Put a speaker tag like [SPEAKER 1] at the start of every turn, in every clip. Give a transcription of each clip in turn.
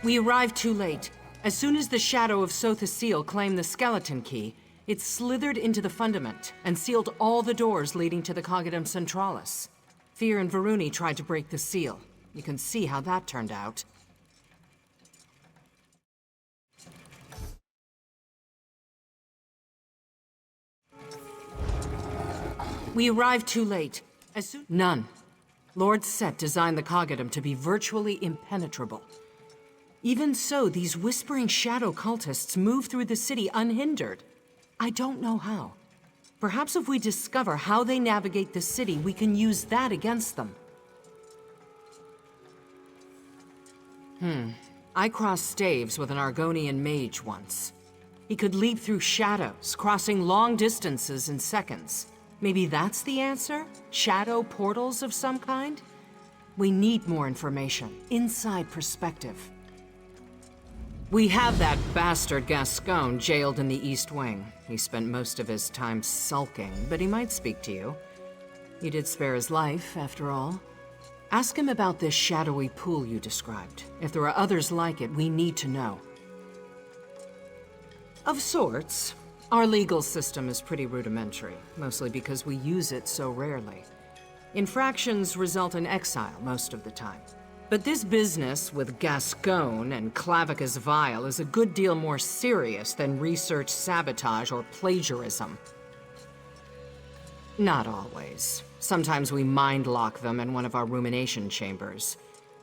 [SPEAKER 1] We arrived too late. As soon as the shadow of Sotha Seal claimed the skeleton key, it slithered into the fundament and sealed all the doors leading to the Cognitum Centralis. Fear and Varuni tried to break the seal. You can see how that turned out. We arrived too late. None. Lord Set designed the Cognitum to be virtually impenetrable. Even so, these whispering shadow cultists move through the city unhindered. I don't know how. Perhaps if we discover how they navigate the city, we can use that against them. I crossed staves with an Argonian mage once. He could leap through shadows, crossing long distances in seconds. Maybe that's the answer? Shadow portals of some kind? We need more information, inside perspective. We have that bastard Gascon jailed in the East Wing. He spent most of his time sulking, but he might speak to you. You did spare his life, after all. Ask him about this shadowy pool you described. If there are others like it, we need to know. Of sorts. Our legal system is pretty rudimentary, mostly because we use it so rarely. Infractions result in exile most of the time. But this business with Gascon and Clavicus Vile is a good deal more serious than research sabotage or plagiarism. Not always. Sometimes we mind-lock them in one of our rumination chambers.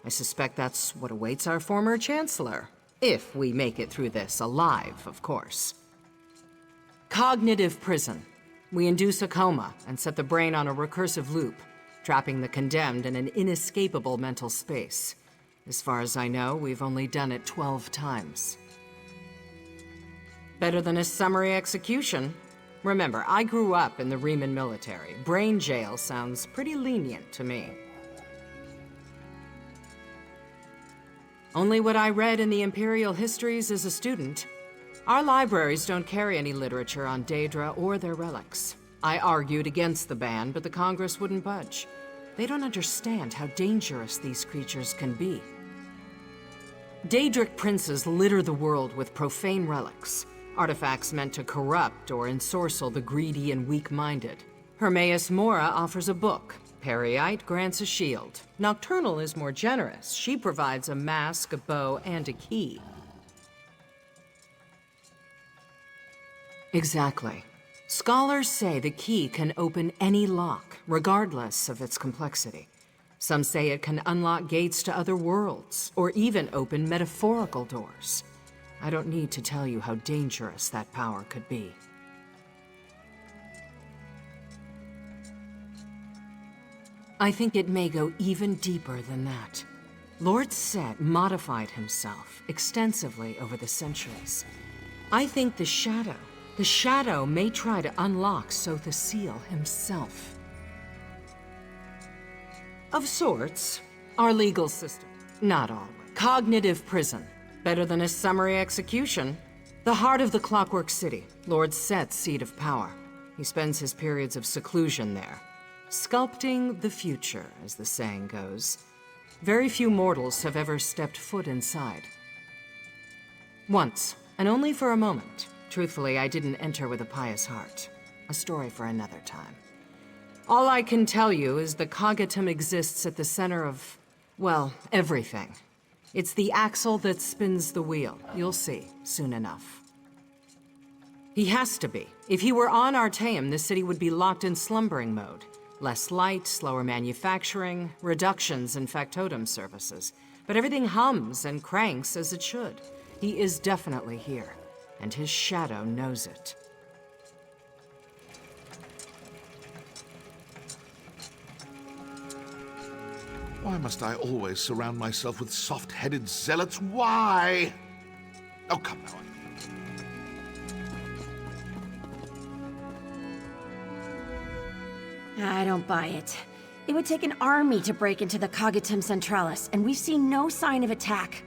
[SPEAKER 1] I suspect that's what awaits our former Chancellor. If we make it through this alive, of course. Cognitive prison. We induce a coma and set the brain on a recursive loop, trapping the condemned in an inescapable mental space. As far as I know, we've only done it 12 times. Better than a summary execution. Remember, I grew up in the Riemann military. Brain jail sounds pretty lenient to me. Only what I read in the Imperial histories as a student. Our libraries don't carry any literature on Daedra or their relics. I argued against the ban, but the Congress wouldn't budge. They don't understand how dangerous these creatures can be. Daedric princes litter the world with profane relics, artifacts meant to corrupt or ensorcel the greedy and weak-minded. Hermaeus Mora offers a book. Periite grants a shield. Nocturnal is more generous. She provides a mask, a bow, and a key. Exactly. Scholars say the key can open any lock, regardless of its complexity. Some say it can unlock gates to other worlds, or even open metaphorical doors. I don't need to tell you how dangerous that power could be. I think it may go even deeper than that. Lord Set modified himself extensively over the centuries. I think the Shadow may try to unlock Sotha Seal himself. Of sorts. Our legal system. Not always. Cognitive prison. Better than a summary execution. The heart of the Clockwork City. Lord Set's seat of power. He spends his periods of seclusion there. Sculpting the future, as the saying goes. Very few mortals have ever stepped foot inside. Once, and only for a moment. Truthfully, I didn't enter with a pious heart. A story for another time. All I can tell you is the Cognitum exists at the center of, well, everything. It's the axle that spins the wheel. You'll see, soon enough. He has to be. If he were on Artaeum, the city would be locked in slumbering mode. Less light, slower manufacturing, reductions in factotum services. But everything hums and cranks as it should. He is definitely here. And his shadow knows it.
[SPEAKER 2] Why must I always surround myself with soft-headed zealots? Why? Oh, come now.
[SPEAKER 3] I don't buy it. It would take an army to break into the Cognitum Centralis, and we've seen no sign of attack.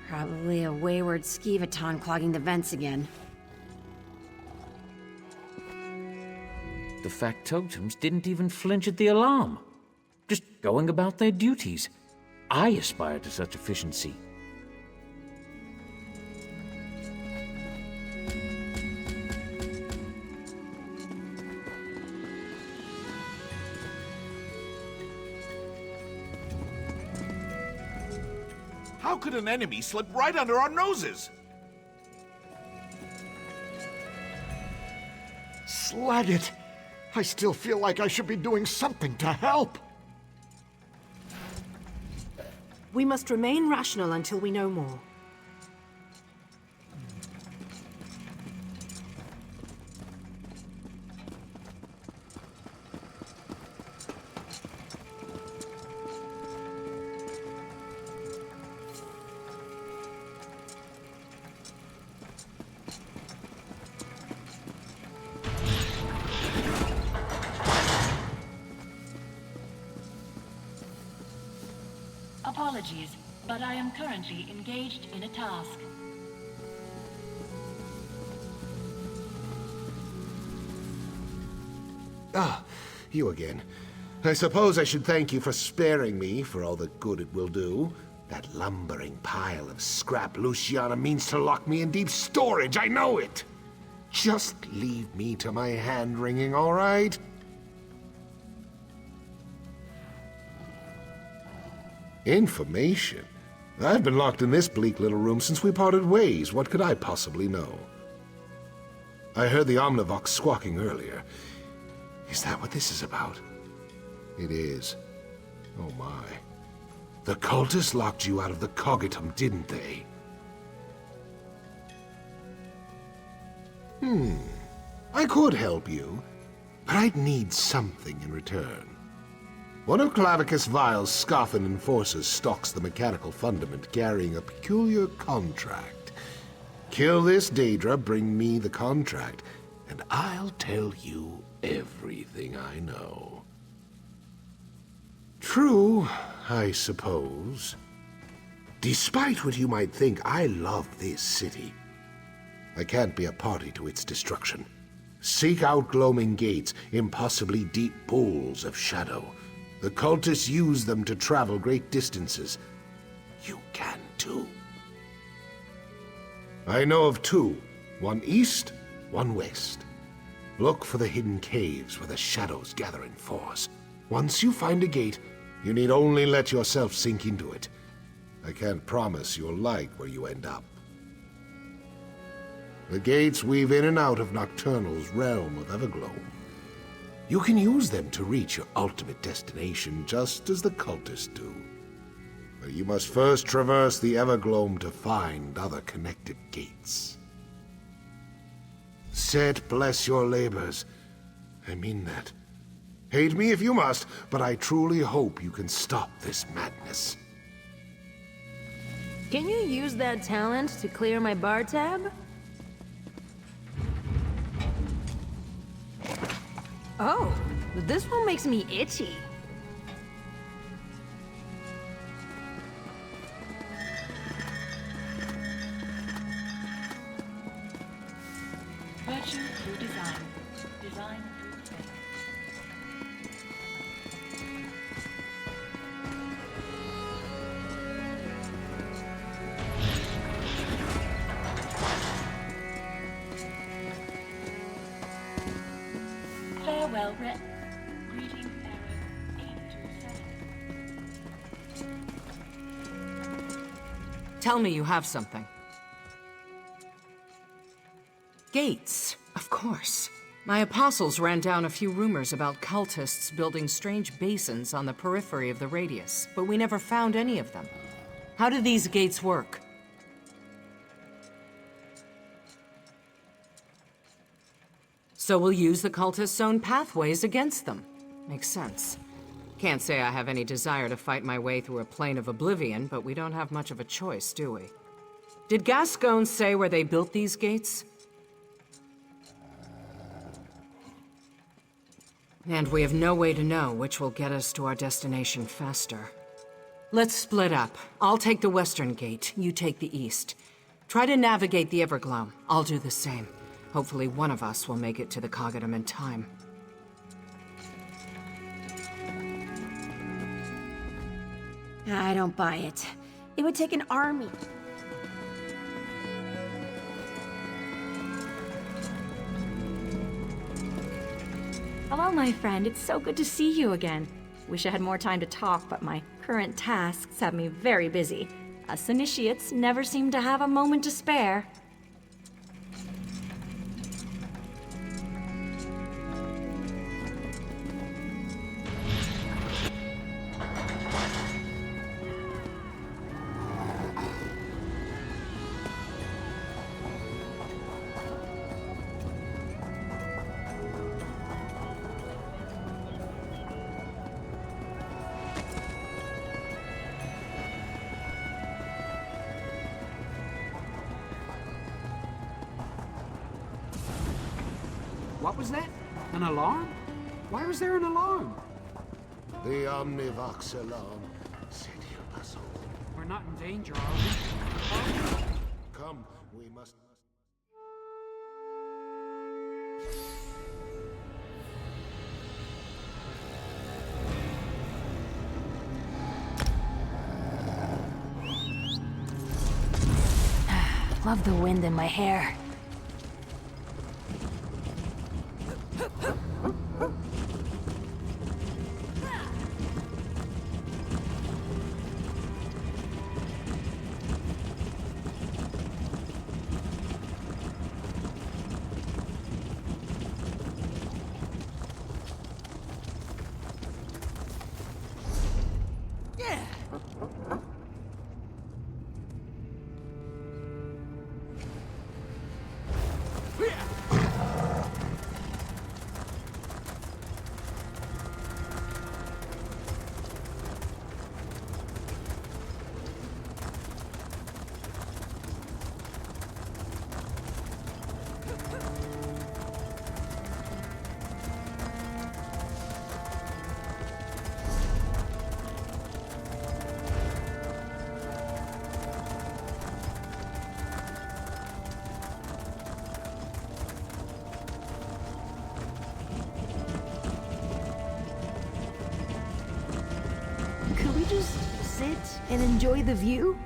[SPEAKER 3] Probably a wayward Skeevaton clogging the vents again.
[SPEAKER 4] The factotums didn't even flinch at the alarm. Just going about their duties. I aspire to such efficiency.
[SPEAKER 2] How could an enemy slip right under our noses?
[SPEAKER 5] Slag it! I still feel like I should be doing something to help!
[SPEAKER 1] We must remain rational until we know more.
[SPEAKER 6] Apologies, but I am currently engaged in a task.
[SPEAKER 7] Ah, you again. I suppose I should thank you for sparing me for all the good it will do. That lumbering pile of scrap Luciana means to lock me in deep storage, I know it! Just leave me to my hand-wringing, all right? Information? I've been locked in this bleak little room since we parted ways. What could I possibly know? I heard the Omnivox squawking earlier. Is that what this is about? It is. Oh my. The cultists locked you out of the Cogitum, didn't they? I could help you, but I'd need something in return. One of Clavicus Vile's Scoffin enforcers stalks the mechanical fundament carrying a peculiar contract. Kill this Daedra, bring me the contract, and I'll tell you everything I know. True, I suppose. Despite what you might think, I love this city. I can't be a party to its destruction. Seek out gloaming gates, impossibly deep pools of shadow. The cultists use them to travel great distances. You can too. I know of two, one east, one west. Look for the hidden caves where the shadows gather in force. Once you find a gate, you need only let yourself sink into it. I can't promise you'll like where you end up. The gates weave in and out of Nocturnal's realm of Evergloam. You can use them to reach your ultimate destination, just as the cultists do. But you must first traverse the Evergloam to find other connected gates. Set bless your labors. I mean that. Hate me if you must, but I truly hope you can stop this madness.
[SPEAKER 8] Can you use that talent to clear my bar tab? Oh, this one makes me itchy.
[SPEAKER 6] Virtue through design. Design through faith. Farewell, Red. Greeting error 827.
[SPEAKER 1] Tell me you have something. Gates, of course. My apostles ran down a few rumors about cultists building strange basins on the periphery of the radius, but we never found any of them. How do these gates work? So we'll use the cultists' own pathways against them. Makes sense. Can't say I have any desire to fight my way through a plane of oblivion, but we don't have much of a choice, do we? Did Gascon say where they built these gates? And we have no way to know which will get us to our destination faster. Let's split up. I'll take the western gate, you take the east. Try to navigate the Evergloam. I'll do the same. Hopefully one of us will make it to the Cogitum in time.
[SPEAKER 3] I don't buy it. It would take an army.
[SPEAKER 9] Hello, my friend. It's so good to see you again. Wish I had more time to talk, but my current tasks have me very busy.
[SPEAKER 3] Us initiates never seem to have a moment to spare.
[SPEAKER 10] What was that? An alarm? Why was there an alarm?
[SPEAKER 7] The Omnivox alarm. Said he'll pass on.
[SPEAKER 10] We're not in danger, are we?
[SPEAKER 7] Come, we must...
[SPEAKER 3] Love the wind in my hair.
[SPEAKER 8] Could we just sit and enjoy the view?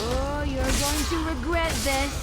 [SPEAKER 8] Oh, you're going to regret this.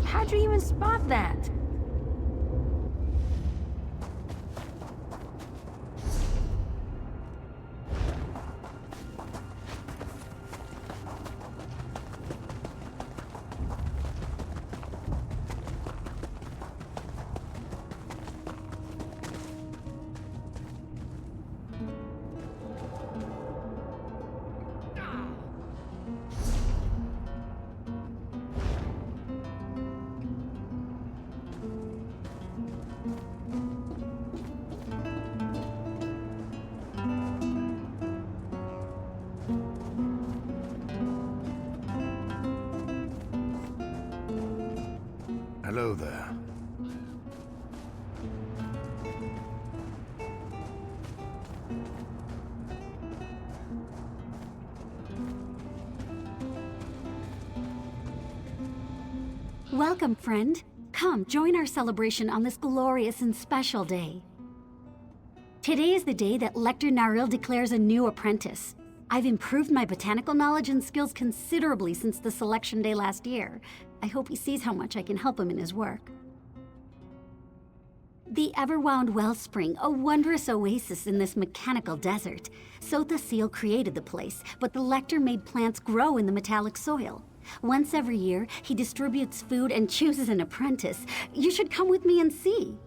[SPEAKER 8] How'd you even spot that?
[SPEAKER 7] Hello there.
[SPEAKER 11] Welcome, friend. Come, join our celebration on this glorious and special day. Today is the day that Lector Naril declares a new apprentice. I've improved my botanical knowledge and skills considerably since the selection day last year. I hope he sees how much I can help him in his work. The Everwound Wellspring, a wondrous oasis in this mechanical desert. Sotha Seal created the place, but the Lector made plants grow in the metallic soil. Once every year, he distributes food and chooses an apprentice. You should come with me and see.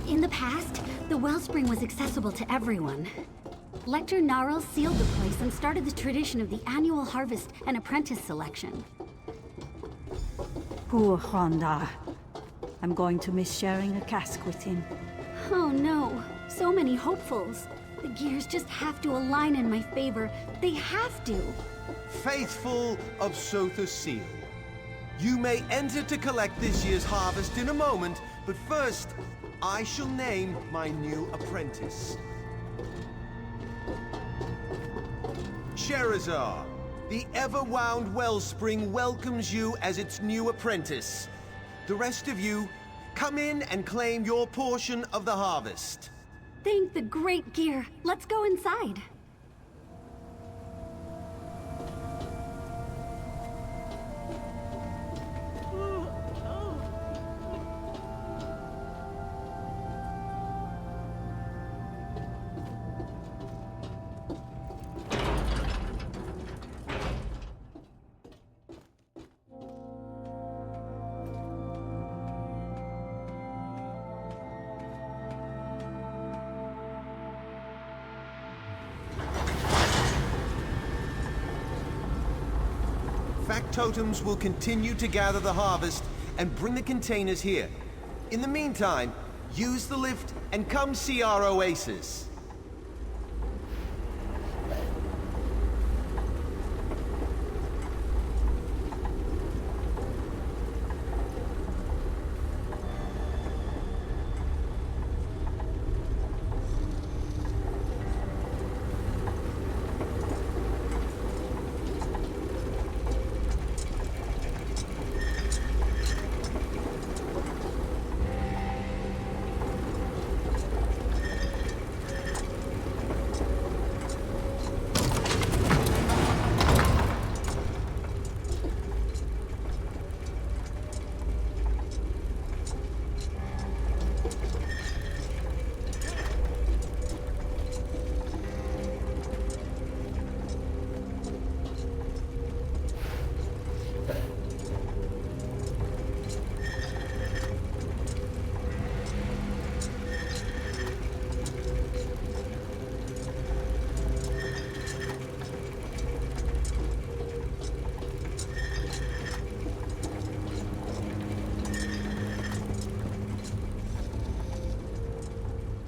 [SPEAKER 11] In the past, the wellspring was accessible to everyone. Lector Narl sealed the place and started the tradition of the annual harvest and apprentice selection.
[SPEAKER 12] Poor Honda. I'm going to miss sharing a cask with him.
[SPEAKER 11] Oh no, so many hopefuls. The gears just have to align in my favor. They have to.
[SPEAKER 13] Faithful of Sotha Seal, you may enter to collect this year's harvest in a moment, but first, I shall name my new apprentice. Sherazar, the Everwound Wellspring welcomes you as its new apprentice. The rest of you, come in and claim your portion of the harvest.
[SPEAKER 11] Thank the great gear. Let's go inside.
[SPEAKER 13] Factotums will continue to gather the harvest and bring the containers here. In the meantime, use the lift and come see our oasis.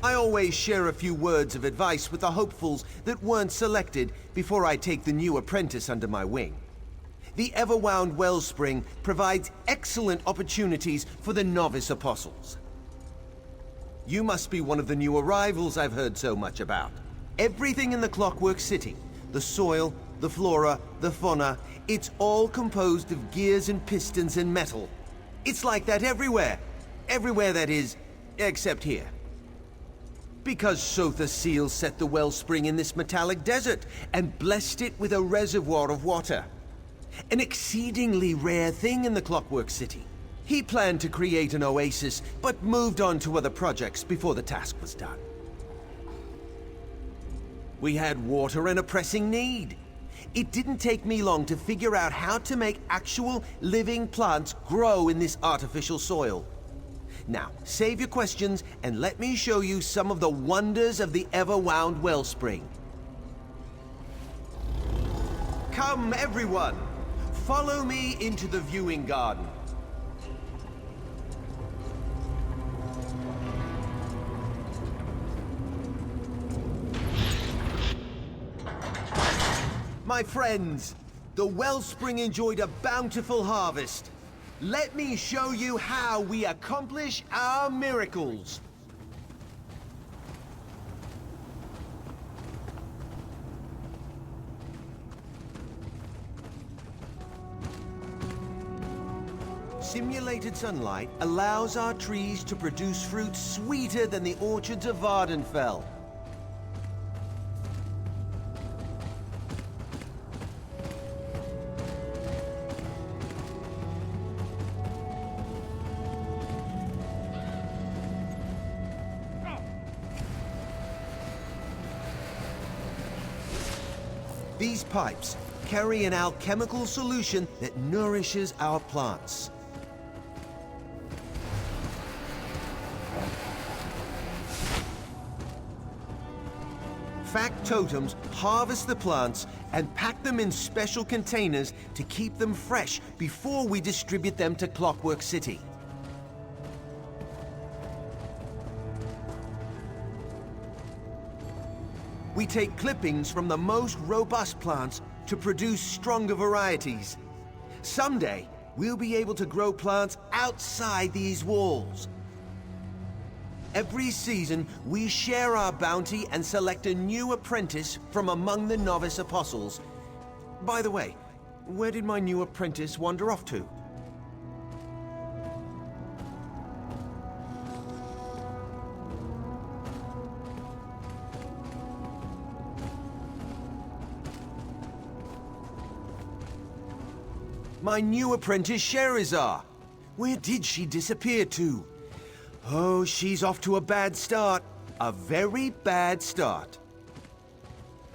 [SPEAKER 13] I always share a few words of advice with the hopefuls that weren't selected before I take the new apprentice under my wing. The Everwound Wellspring provides excellent opportunities for the novice apostles. You must be one of the new arrivals I've heard so much about. Everything in the Clockwork City, the soil, the flora, the fauna, it's all composed of gears and pistons and metal. It's like that everywhere. Everywhere, that is, except here. Because Sotha Seal set the wellspring in this metallic desert and blessed it with a reservoir of water. An exceedingly rare thing in the Clockwork City. He planned to create an oasis, but moved on to other projects before the task was done. We had water and a pressing need. It didn't take me long to figure out how to make actual living plants grow in this artificial soil. Now, save your questions and let me show you some of the wonders of the Everwound Wellspring. Come, everyone! Follow me into the viewing garden. My friends, the wellspring enjoyed a bountiful harvest. Let me show you how we accomplish our miracles. Simulated sunlight allows our trees to produce fruit sweeter than the orchards of Vardenfell. These pipes carry an alchemical solution that nourishes our plants. Factotums harvest the plants and pack them in special containers to keep them fresh before we distribute them to Clockwork City. We take clippings from the most robust plants to produce stronger varieties. Someday, we'll be able to grow plants outside these walls. Every season, we share our bounty and select a new apprentice from among the novice apostles. By the way, where did my new apprentice wander off to? My new apprentice, Sherazar. Where did she disappear to? Oh, she's off to a bad start. A very bad start.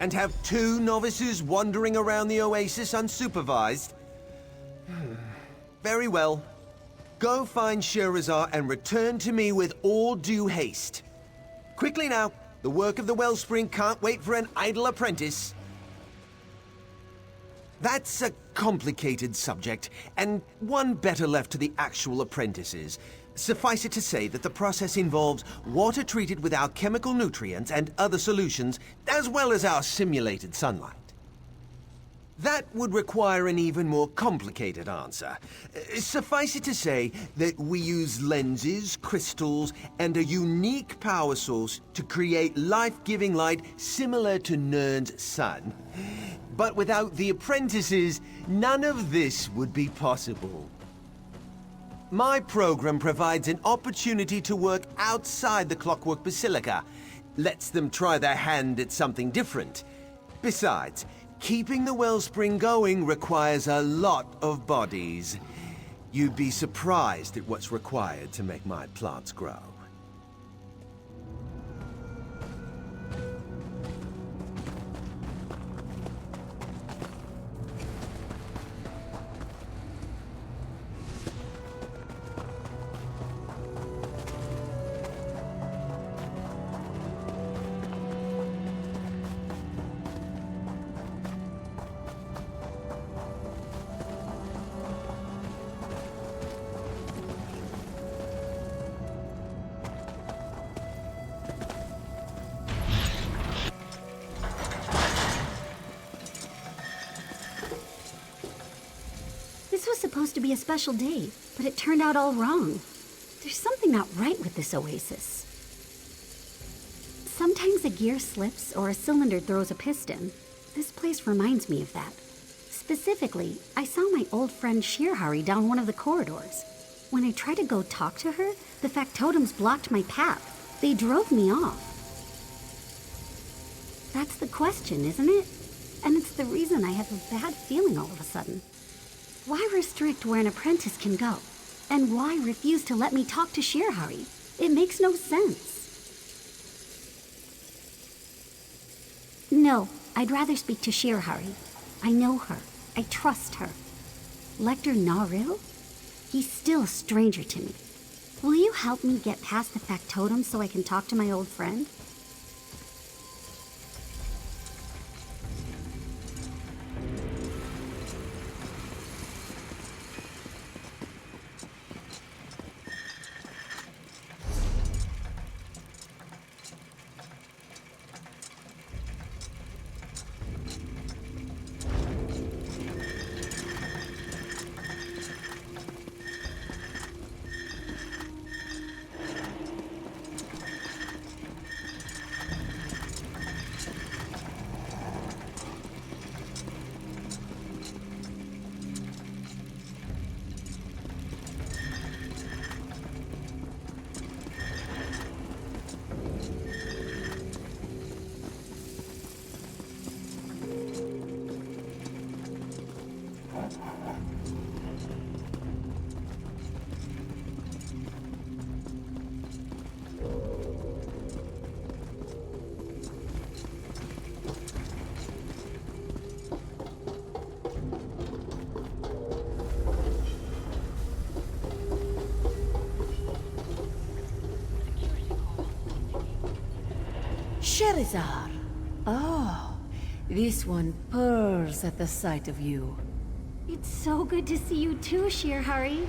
[SPEAKER 13] And have 2 novices wandering around the oasis unsupervised? Very well. Go find Sherazar and return to me with all due haste. Quickly now. The work of the wellspring can't wait for an idle apprentice. That's a complicated subject, and one better left to the actual apprentices. Suffice it to say that the process involves water treated with alchemical nutrients and other solutions, as well as our simulated sunlight. That would require an even more complicated answer. Suffice it to say that we use lenses, crystals, and a unique power source to create life-giving light similar to Nirn's sun. But without the apprentices, none of this would be possible. My program provides an opportunity to work outside the Clockwork Basilica, lets them try their hand at something different. Besides, keeping the wellspring going requires a lot of bodies. You'd be surprised at what's required to make my plants grow.
[SPEAKER 11] This was supposed to be a special day, but it turned out all wrong. There's something not right with this oasis. Sometimes a gear slips or a cylinder throws a piston. This place reminds me of that. Specifically, I saw my old friend Shirhari down one of the corridors. When I tried to go talk to her, the factotums blocked my path. They drove me off. That's the question, isn't it? And it's the reason I have a bad feeling all of a sudden. Why restrict where an apprentice can go? And why refuse to let me talk to Shirhari? It makes no sense. No, I'd rather speak to Shirhari. I know her. I trust her. Lector Naril? He's still a stranger to me. Will you help me get past the factotum so I can talk to my old friend?
[SPEAKER 3] Sherizar. Oh, this one purrs at the sight of you.
[SPEAKER 11] It's so good to see you too, Shirhari.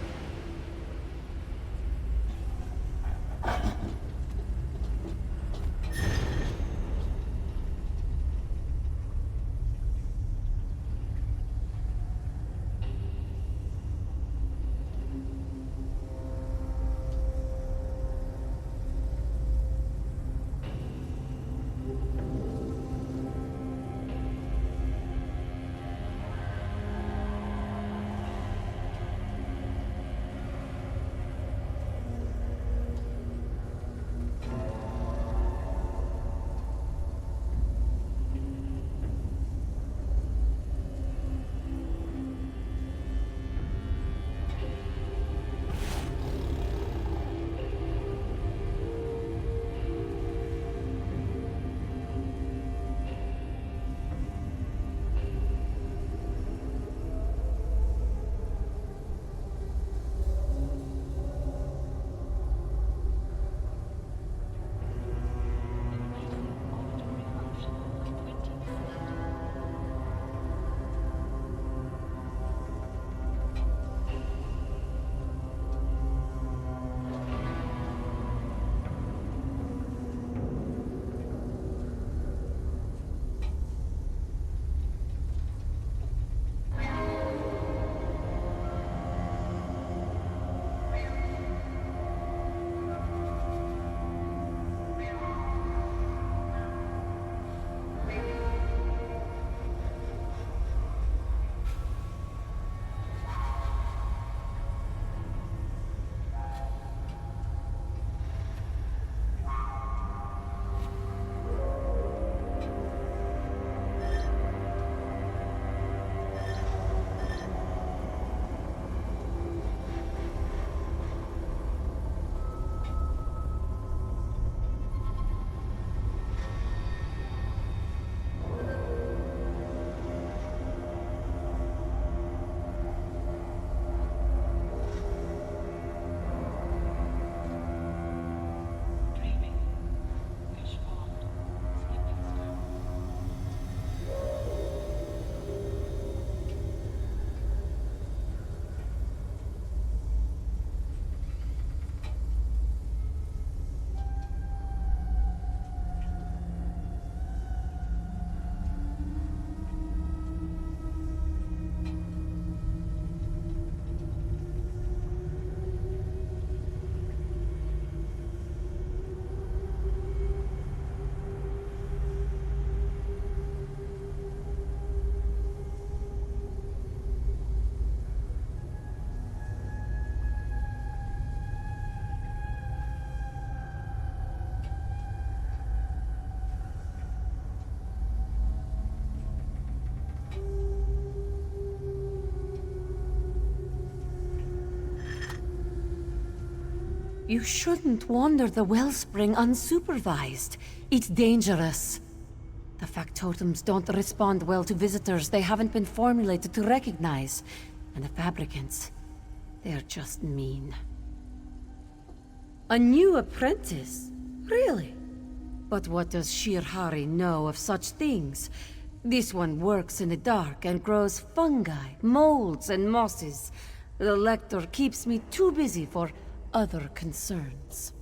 [SPEAKER 3] You shouldn't wander the wellspring unsupervised. It's dangerous. The factotums don't respond well to visitors they haven't been formulated to recognize. And the fabricants, they're just mean. A new apprentice? Really? But what does Shirhari know of such things? This one works in the dark and grows fungi, molds, and mosses. The Lector keeps me too busy for other concerns.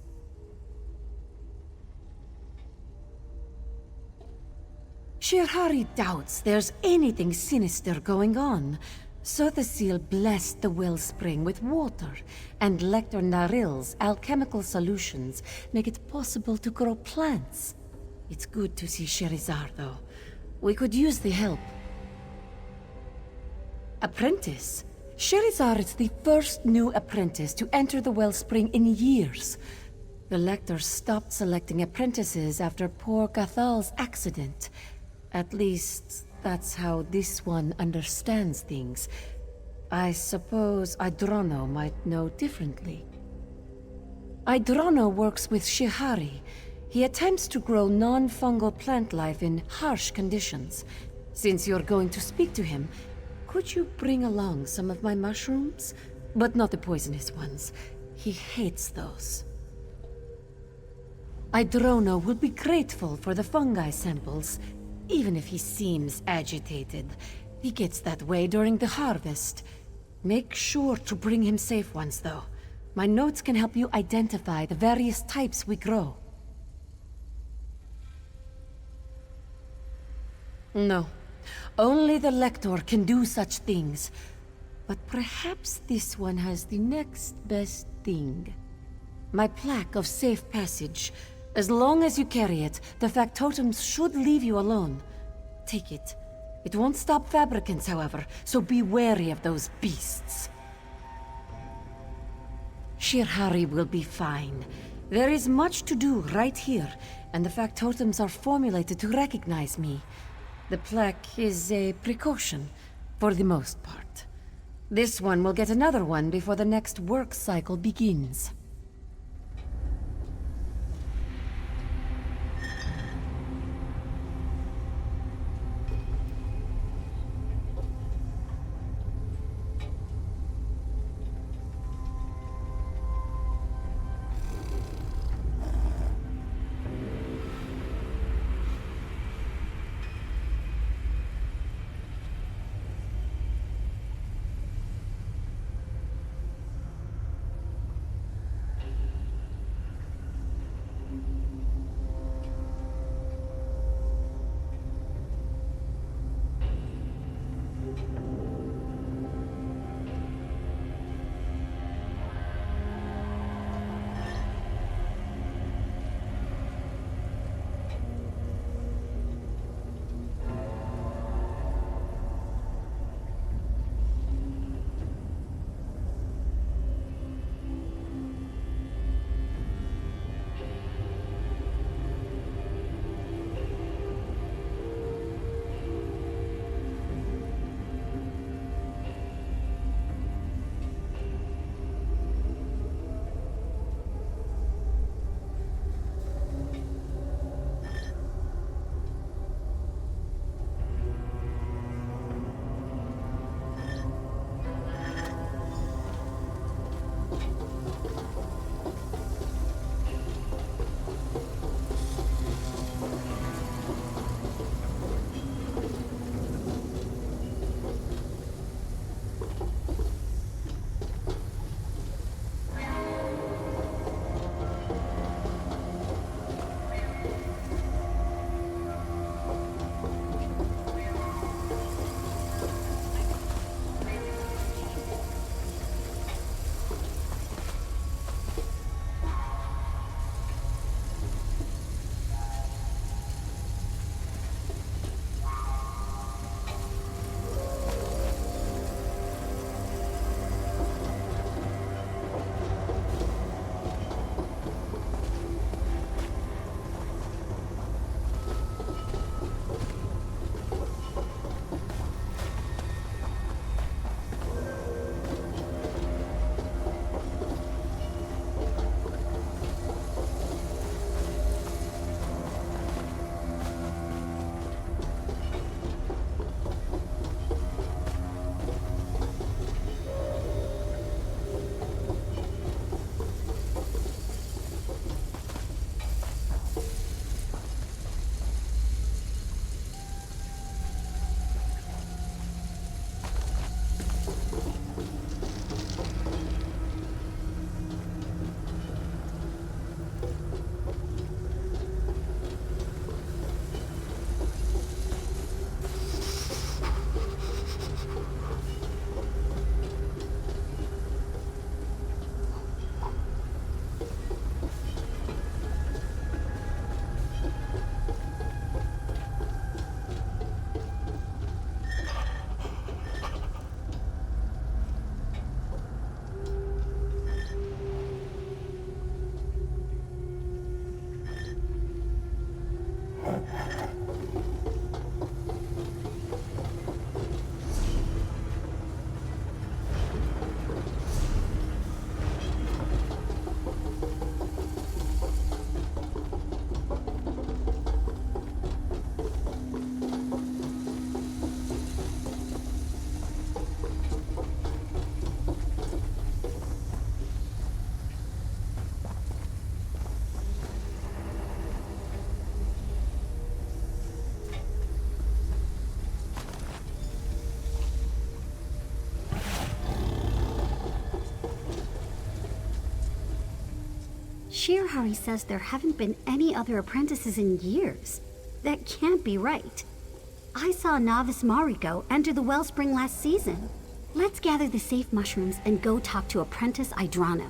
[SPEAKER 3] Shirhari doubts there's anything sinister going on. So the seal blessed the wellspring with water, and Lector Naril's alchemical solutions make it possible to grow plants. It's good to see Sherizar, though. We could use the help. Apprentice? Sherizar is the first new apprentice to enter the wellspring in years. The Lector stopped selecting apprentices after poor Cathal's accident. At least, that's how this one understands things. I suppose Idrono might know differently. Idrono works with Shihari. He attempts to grow non-fungal plant life in harsh conditions. Since you're going to speak to him, could you bring along some of my mushrooms? But not the poisonous ones. He hates those. Idrono will be grateful for the fungi samples, even if he seems agitated. He gets that way during the harvest. Make sure to bring him safe ones, though. My notes can help you identify the various types we grow. No. Only the Lector can do such things. But perhaps this one has the next best thing. My plaque of safe passage. As long as you carry it, the factotums should leave you alone. Take it. It won't stop fabricants, however, so be wary of those beasts. Shirhari will be fine. There is much to do right here, and the factotums are formulated to recognize me. The plaque is a precaution, for the most part. This one will get another one before the next work cycle begins.
[SPEAKER 11] Shirahari says there haven't been any other apprentices in years. That can't be right. I saw novice Mariko enter the wellspring last season. Let's gather the safe mushrooms and go talk to apprentice Idrano.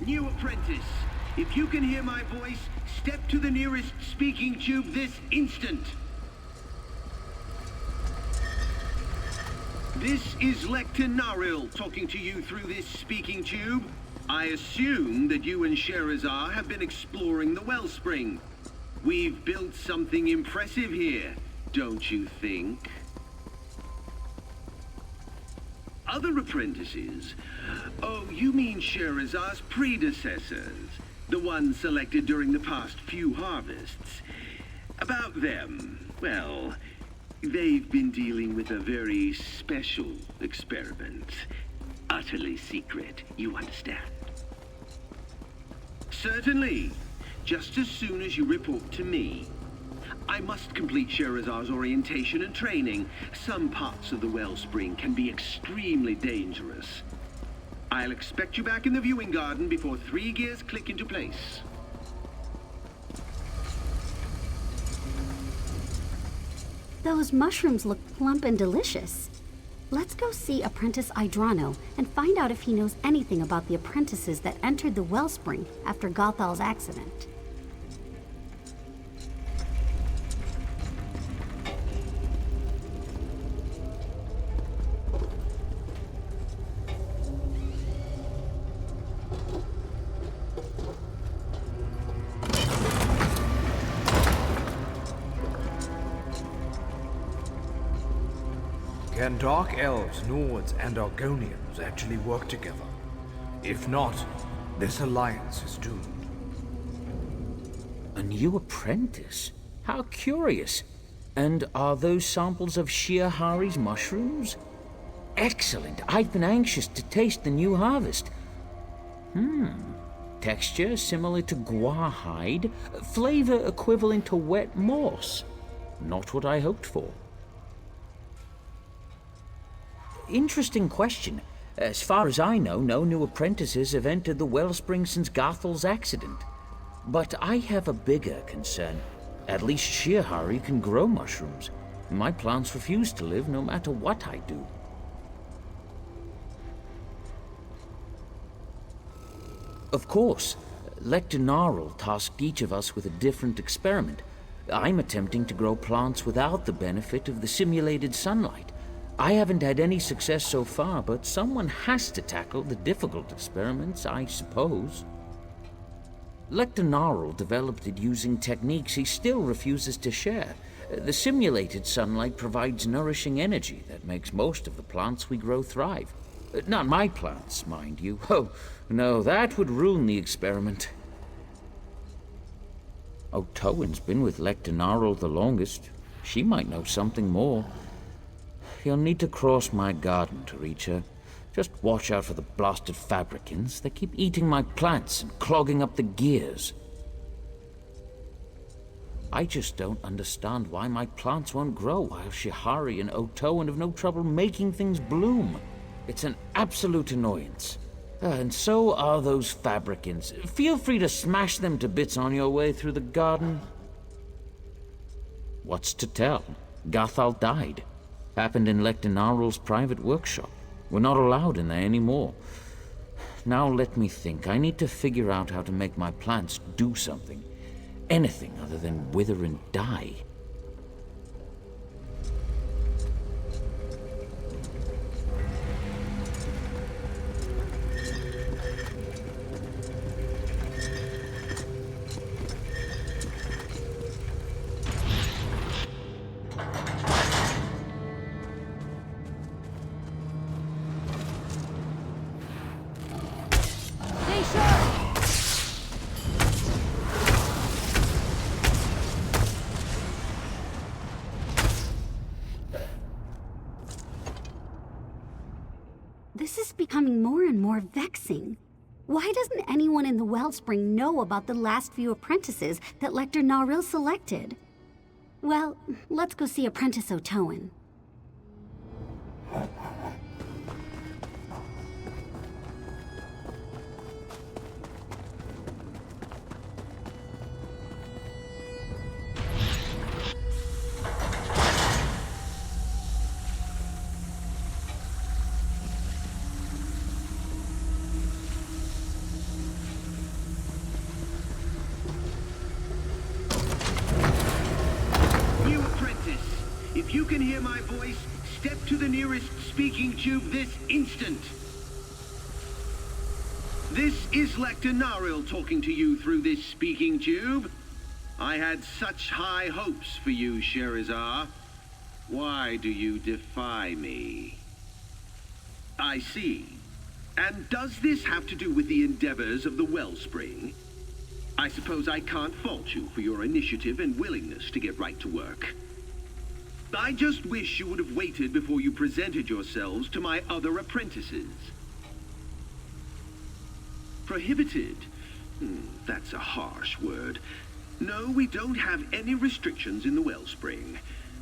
[SPEAKER 14] New apprentice, if you can hear my voice, step to the nearest speaking tube this instant. This is Lecter Naril talking to you through this speaking tube. I assume that you and Sherazar have been exploring the wellspring. We've built something impressive here, don't you think? Other apprentices? Oh, you mean Sherazar's predecessors, the ones selected during the past few harvests. About them, well, they've been dealing with a very special experiment. Utterly secret, you understand? Certainly. Just as soon as you report to me. I must complete Sherazar's orientation and training. Some parts of the wellspring can be extremely dangerous. I'll expect you back in the viewing garden before 3 gears click into place.
[SPEAKER 11] Those mushrooms look plump and delicious. Let's go see Apprentice Idrano and find out if he knows anything about the apprentices that entered the wellspring after Gothal's accident.
[SPEAKER 15] Can Dark Elves, Nords, and Argonians actually work together? If not, this alliance is doomed.
[SPEAKER 4] A new apprentice? How curious. And are those samples of Shirahari's mushrooms? Excellent. I've been anxious to taste the new harvest. texture similar to guar hide, flavor equivalent to wet moss. Not what I hoped for. Interesting question. As far as I know, no new apprentices have entered the wellspring since Garthel's accident. But I have a bigger concern. At least Shirhari can grow mushrooms. My plants refuse to live no matter what I do. Of course, Lector Gnarl tasked each of us with a different experiment. I'm attempting to grow plants without the benefit of the simulated sunlight. I haven't had any success so far, but someone has to tackle the difficult experiments, I suppose. Lector Gnarl developed it using techniques he still refuses to share. The simulated sunlight provides nourishing energy that makes most of the plants we grow thrive. Not my plants, mind you. Oh, no, that would ruin the experiment. Otowen's been with Lector Gnarl the longest. She might know something more. You'll need to cross my garden to reach her. Just watch out for the blasted fabricants. They keep eating my plants and clogging up the gears. I just don't understand why my plants won't grow while Shihari and Otowen have no trouble making things bloom. It's an absolute annoyance. And so are those fabricants. Feel free to smash them to bits on your way through the garden. What's to tell? Gathal died. Happened in Lector Gnarl's private workshop. We're not allowed in there anymore. Now let me think. I need to figure out how to make my plants do something. Anything other than wither and die.
[SPEAKER 11] This is becoming more and more vexing. Why doesn't anyone in the Wellspring know about the last few apprentices that Lector Gnarl selected? Well, let's go see Apprentice Otowen.
[SPEAKER 14] If you can hear my voice, step to the nearest speaking tube this instant. This is Lector Gnarl talking to you through this speaking tube. I had such high hopes for you, Sherazar. Why do you defy me? I see. And does this have to do with the endeavors of the Wellspring? I suppose I can't fault you for your initiative and willingness to get right to work. I just wish you would have waited before you presented yourselves to my other apprentices. Prohibited? That's a harsh word. No, we don't have any restrictions in the Wellspring.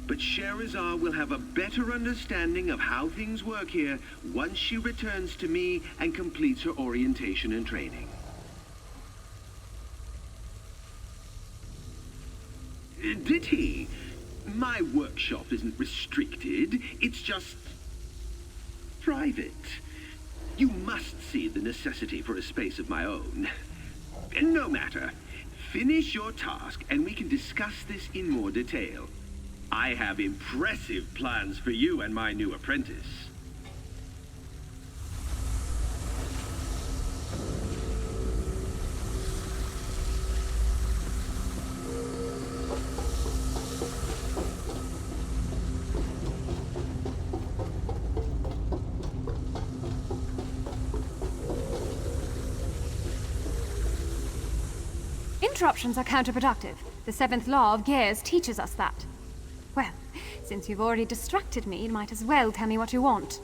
[SPEAKER 14] But Sherazar will have a better understanding of how things work here once she returns to me and completes her orientation and training. Did he? My workshop isn't restricted, it's just private. You must see the necessity for a space of my own. No matter. Finish your task and we can discuss this in more detail. I have impressive plans for you and my new apprentice.
[SPEAKER 16] Interruptions are counterproductive. The 7th law of Gears teaches us that. Well, since you've already distracted me, you might as well tell me what you want.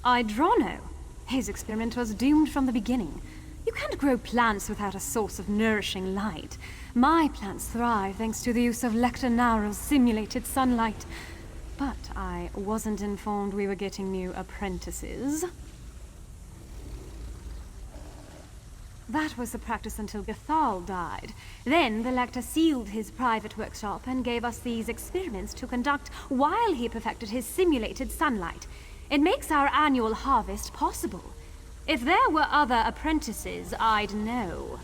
[SPEAKER 16] Idrono? His experiment was doomed from the beginning. You can't grow plants without a source of nourishing light. My plants thrive thanks to the use of Lecter Narrow's simulated sunlight. But I wasn't informed we were getting new apprentices. That was the practice until Gathal died. Then the Lecter sealed his private workshop and gave us these experiments to conduct while he perfected his simulated sunlight. It makes our annual harvest possible. If there were other apprentices, I'd know.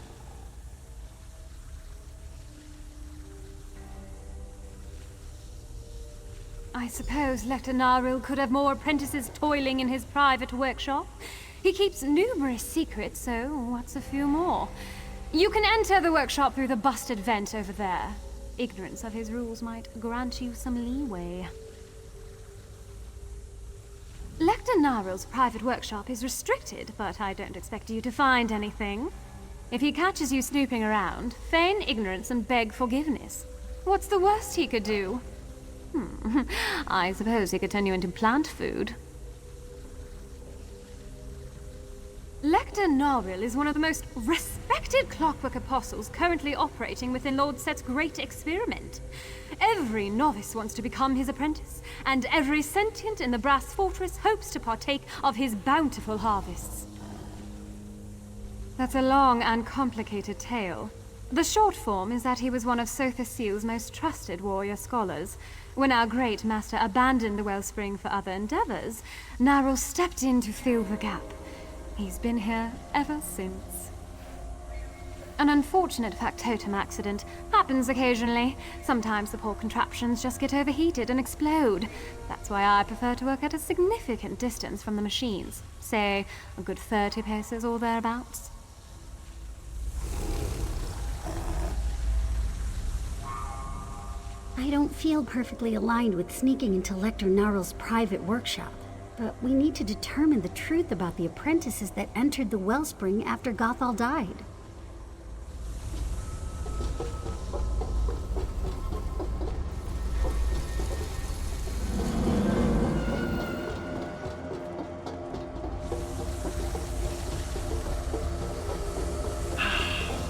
[SPEAKER 16] I suppose Lecter Naril could have more apprentices toiling in his private workshop. He keeps numerous secrets, so what's a few more? You can enter the workshop through the busted vent over there. Ignorance of his rules might grant you some leeway. Lecter Naril's private workshop is restricted, but I don't expect you to find anything. If he catches you snooping around, feign ignorance and beg forgiveness. What's the worst he could do? I suppose he could turn you into plant food. Lecter Naril is one of the most respected clockwork apostles currently operating within Lord Set's great experiment. Every novice wants to become his apprentice, and every sentient in the Brass Fortress hopes to partake of his bountiful harvests. That's a long and complicated tale. The short form is that he was one of Sotha Seal's most trusted warrior scholars. When our great master abandoned the wellspring for other endeavors, Naril stepped in to fill the gap. He's been here ever since. An unfortunate factotum accident happens occasionally. Sometimes the poor contraptions just get overheated and explode. That's why I prefer to work at a significant distance from the machines. Say, a good 30 paces or thereabouts.
[SPEAKER 11] I don't feel perfectly aligned with sneaking into Lecter Naril's private workshop. But we need to determine the truth about the apprentices that entered the wellspring after Gathal died.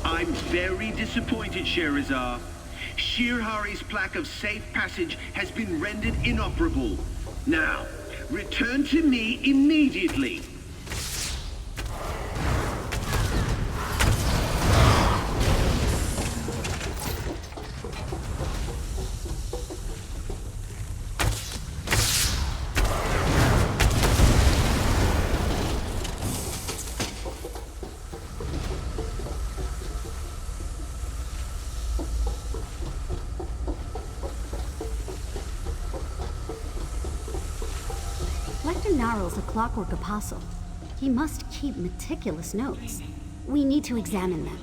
[SPEAKER 14] I'm very disappointed, Sherazar. Shirhari's plaque of safe passage has been rendered inoperable. Now, return to me immediately.
[SPEAKER 11] Lecter Naril's a clockwork apostle. He must keep meticulous notes. We need to examine them.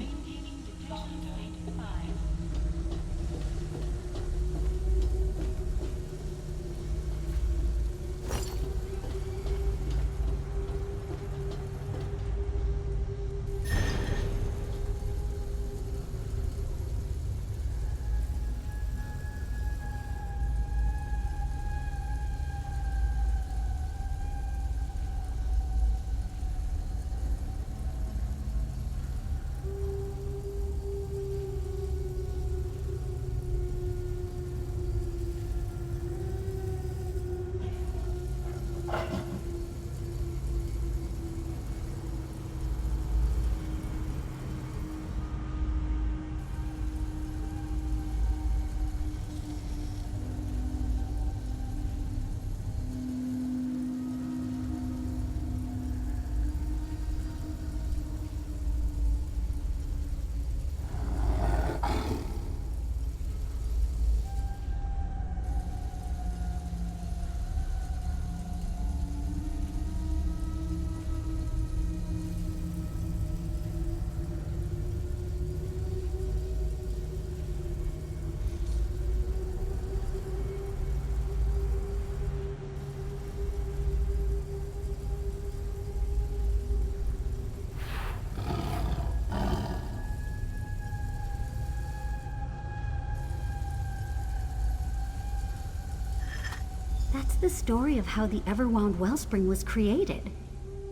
[SPEAKER 11] That's the story of how the Everwound Wellspring was created.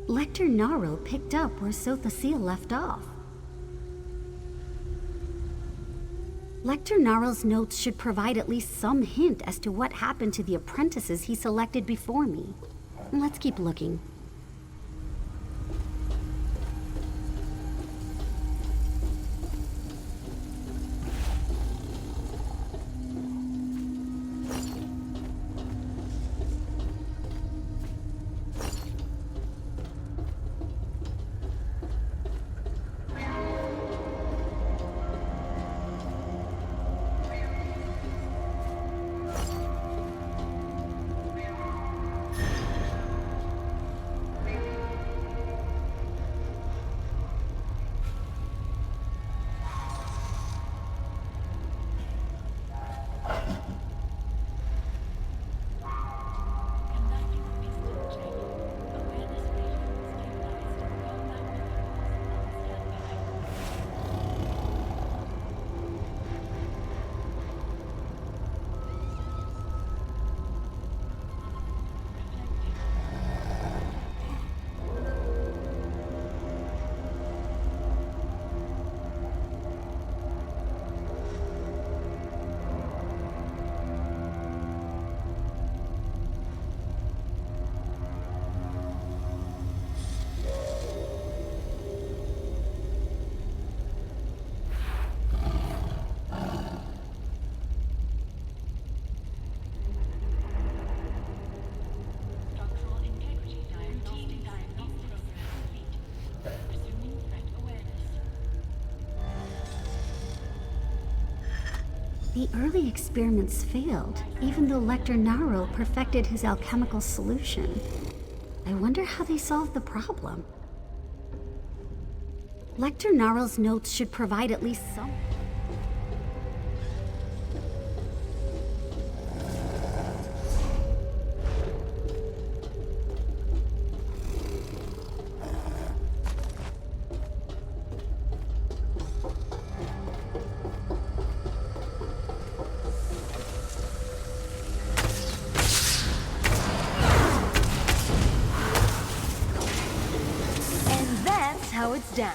[SPEAKER 11] Lector Gnarl picked up where Sothasil left off. Lector Gnarl's notes should provide at least some hint as to what happened to the apprentices he selected before me. Let's keep looking. The early experiments failed, even though Lector Gnarl perfected his alchemical solution. I wonder how they solved the problem. Lector Gnarl's notes should provide at least some...
[SPEAKER 8] How it's done.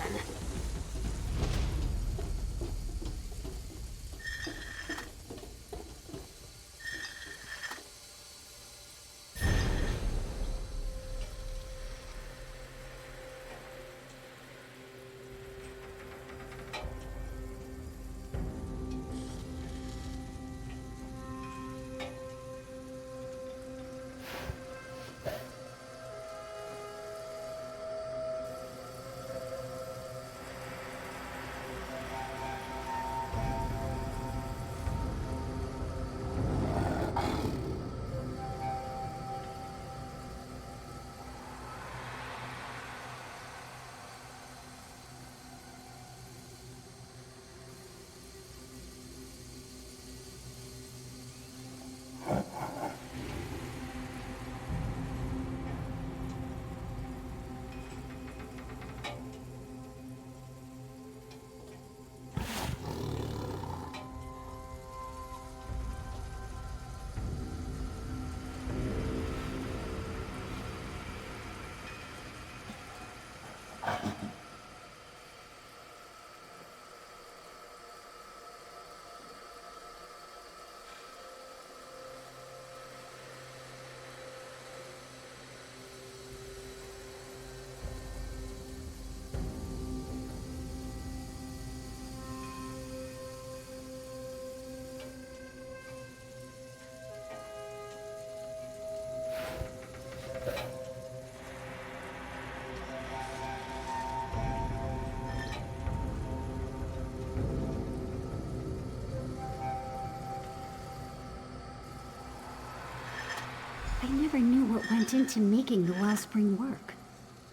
[SPEAKER 11] I never knew what went into making the wellspring work.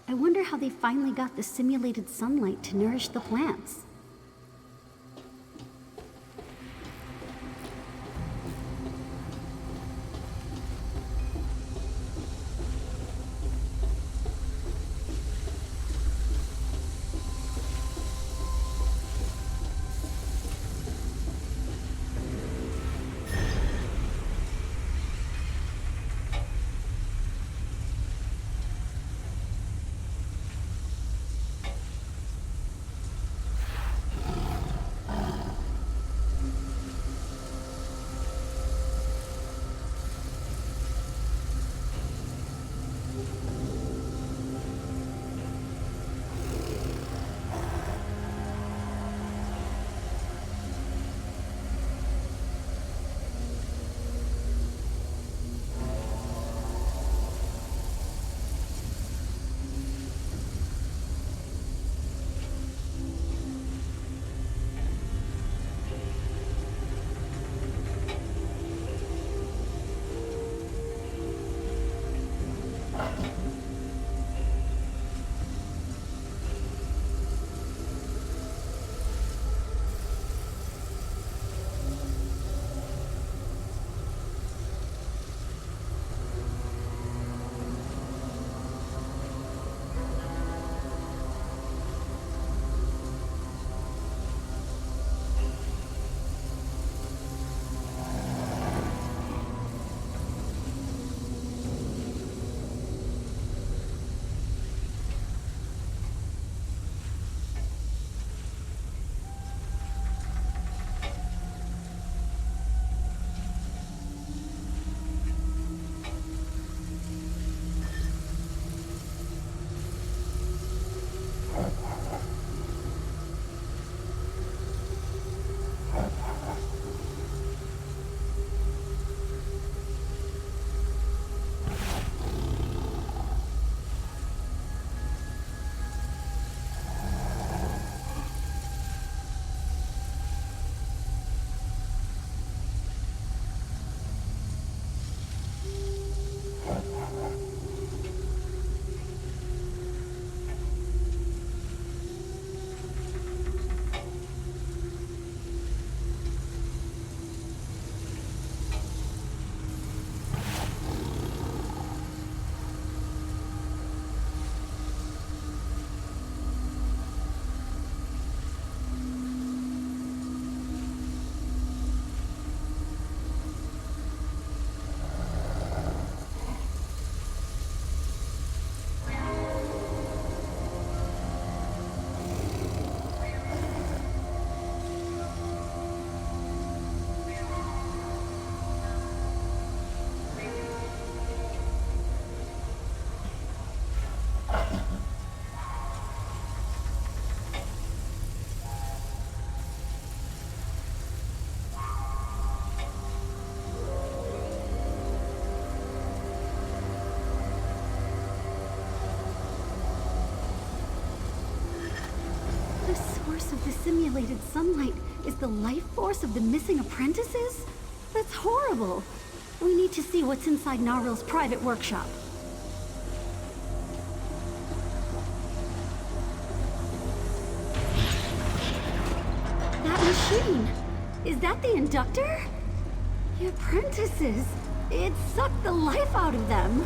[SPEAKER 11] I wonder how they finally got the simulated sunlight to nourish the plants. The simulated sunlight is the life force of the missing apprentices? That's horrible. We need to see what's inside Narwhal's private workshop. That machine! Is that the inductor? The apprentices! It sucked the life out of them!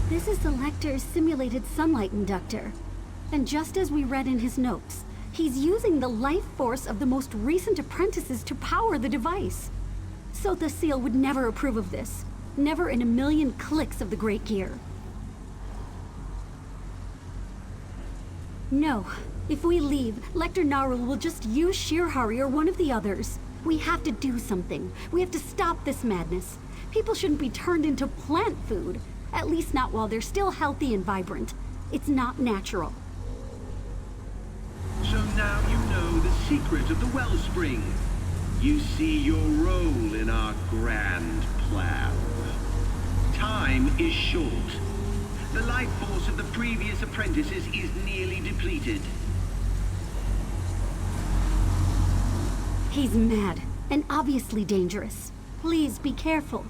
[SPEAKER 11] This is the Lecter's simulated sunlight inductor. And just as we read in his notes, he's using the life force of the most recent apprentices to power the device. Sotha Seal would never approve of this. Never in a million clicks of the Great Gear. No. If we leave, Lecter Narwhal will just use Shirhari or one of the others. We have to do something. We have to stop this madness. People shouldn't be turned into plant food. At least not while they're still healthy and vibrant. It's not natural.
[SPEAKER 14] So now you know the secret of the wellspring. You see your role in our grand plan. Time is short. The life force of the previous apprentices is nearly depleted.
[SPEAKER 11] He's mad, and obviously dangerous. Please be careful.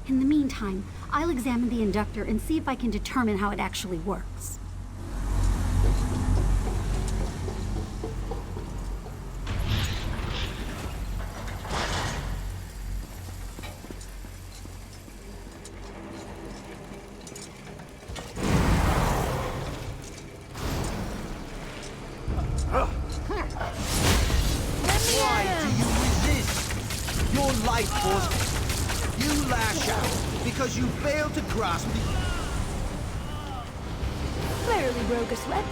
[SPEAKER 11] In the meantime, I'll examine the inductor and see if I can determine how it actually works.
[SPEAKER 13] Why do you resist? Your life force... You lash out because you fail to grasp the...
[SPEAKER 9] Barely broke a sweat.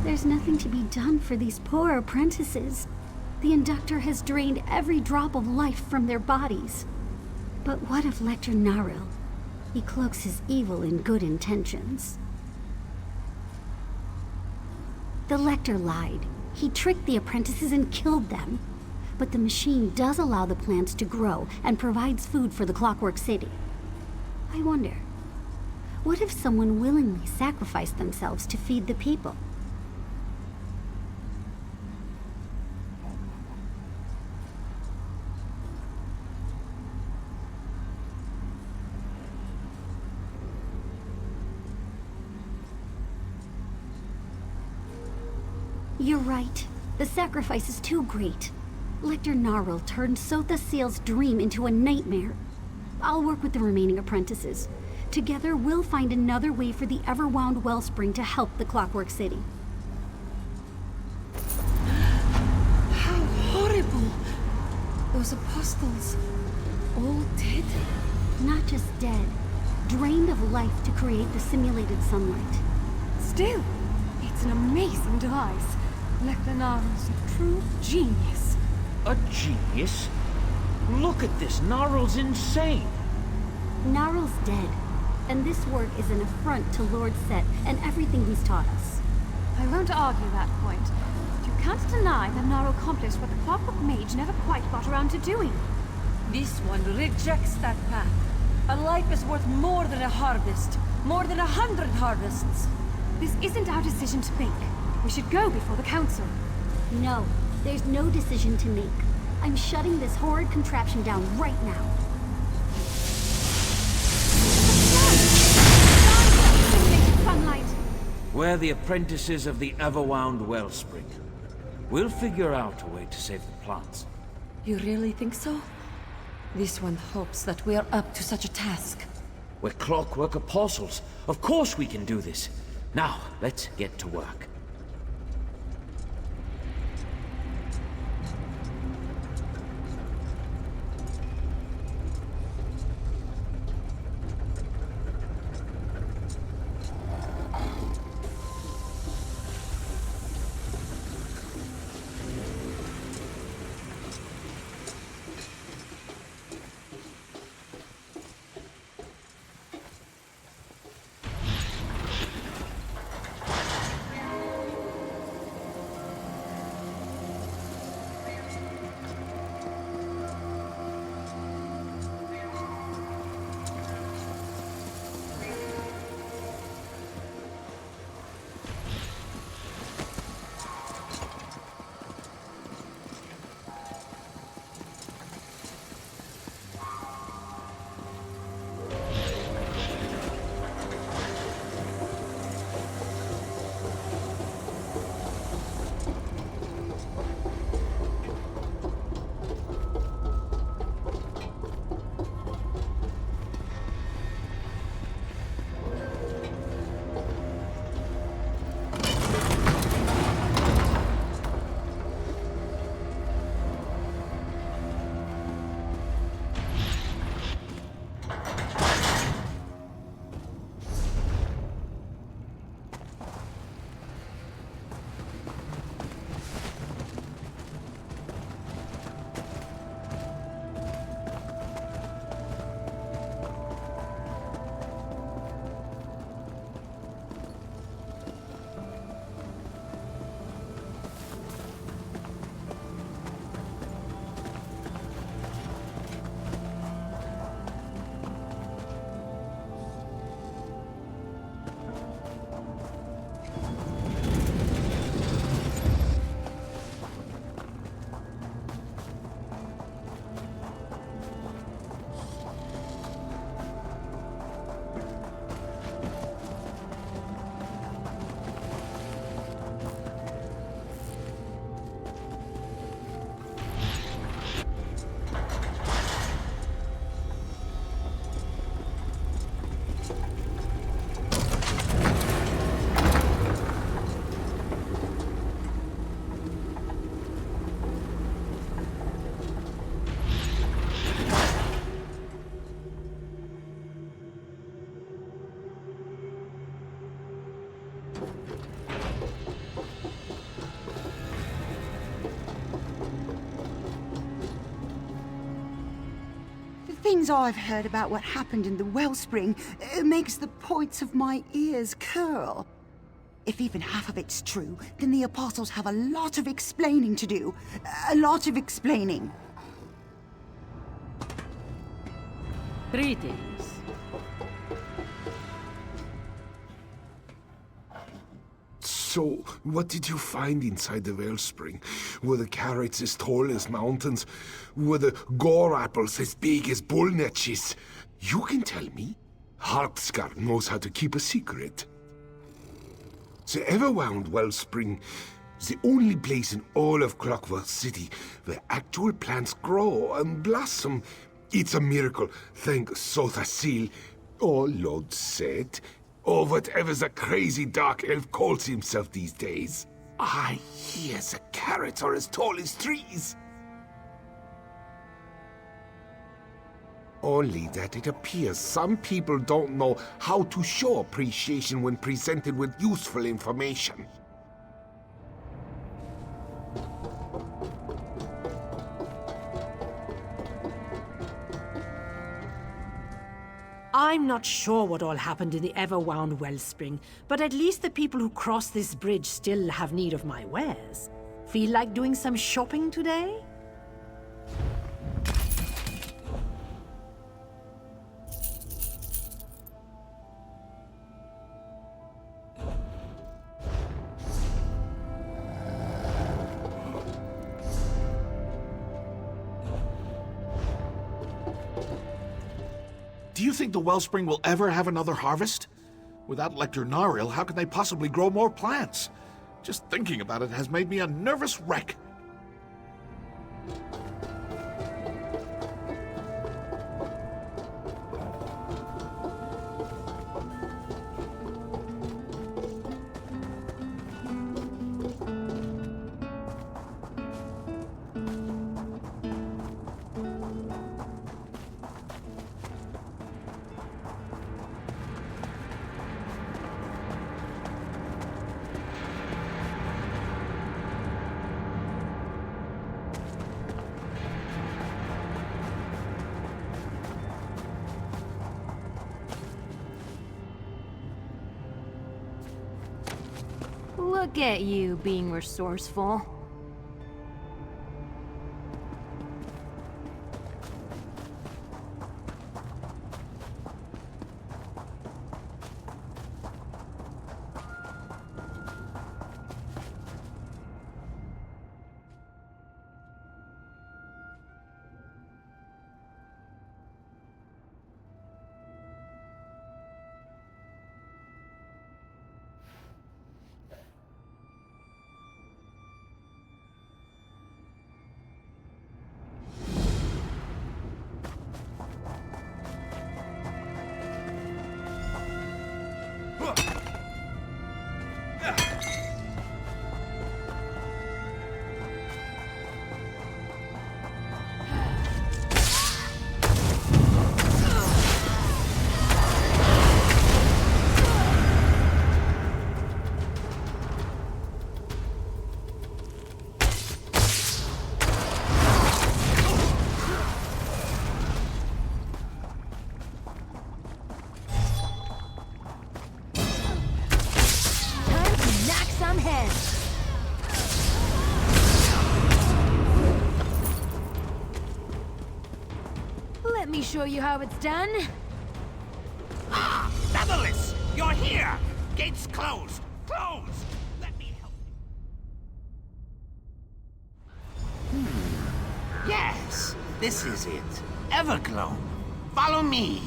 [SPEAKER 11] There's nothing to be done for these poor apprentices. The Inductor has drained every drop of life from their bodies. But what of Lector Naril? He cloaks his evil in good intentions. The Lector lied. He tricked the apprentices and killed them. But the machine does allow the plants to grow and provides food for the Clockwork City. I wonder, what if someone willingly sacrificed themselves to feed the people? You're right. The sacrifice is too great. Lector Narl turned Sotha Seal's dream into a nightmare. I'll work with the remaining apprentices. Together, we'll find another way for the Everwound Wellspring to help the Clockwork City.
[SPEAKER 3] How horrible! Those apostles, all dead?
[SPEAKER 11] Not just dead, drained of life to create the simulated sunlight.
[SPEAKER 16] Still, it's an amazing device. Lector Narl's a true genius.
[SPEAKER 4] A genius? Look at this. Narl's insane.
[SPEAKER 11] Narl's dead, and this work is an affront to Lord Set and everything he's taught us.
[SPEAKER 16] I won't argue that point, but you can't deny that Narl accomplished what the Clockwork Mage never quite got around to doing.
[SPEAKER 3] This one rejects that path. A life is worth more than a harvest. More than 100 harvests.
[SPEAKER 16] This isn't our decision to make. We should go before the council.
[SPEAKER 11] No, there's no decision to make. I'm shutting this horrid contraption down right now.
[SPEAKER 16] Sunlight.
[SPEAKER 4] We're the apprentices of the Everwound Wellspring. We'll figure out a way to save the plants.
[SPEAKER 3] You really think so? This one hopes that we are up to such a task.
[SPEAKER 4] We're clockwork apostles. Of course we can do this. Now, let's get to work.
[SPEAKER 17] things I've heard about what happened in the wellspring makes the points of my ears curl. If even half of it's true, then the apostles have a lot of explaining to do. A lot of explaining.
[SPEAKER 3] Greetings.
[SPEAKER 7] So, what did you find inside the wellspring? Were the carrots as tall as mountains? Were the gore apples as big as bull netches? You can tell me. Harpscar knows how to keep a secret. The Everwound Wellspring is the only place in all of Clockwork City where actual plants grow and blossom. It's a miracle, thank Sothasil, or Lord Set, or whatever the crazy dark elf calls himself these days. I hear the carrots are as tall as trees. Only that it appears some people don't know how to show appreciation when presented with useful information.
[SPEAKER 18] I'm not sure what all happened in the Everwound Wellspring, but at least the people who cross this bridge still have need of my wares. Feel like doing some shopping today?
[SPEAKER 2] Do you think the wellspring will ever have another harvest? Without Lector Nariel, how can they possibly grow more plants? Just thinking about it has made me a nervous wreck.
[SPEAKER 8] Look at you being resourceful. Let me show you how it's done.
[SPEAKER 19] Ah, Netherless! You're here! Gates closed! Closed! Let me help you. Yes, this is it. Everglow. Follow me.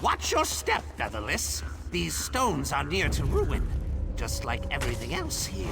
[SPEAKER 19] Watch your step, Featherless. These stones are near to ruin, just like everything else here.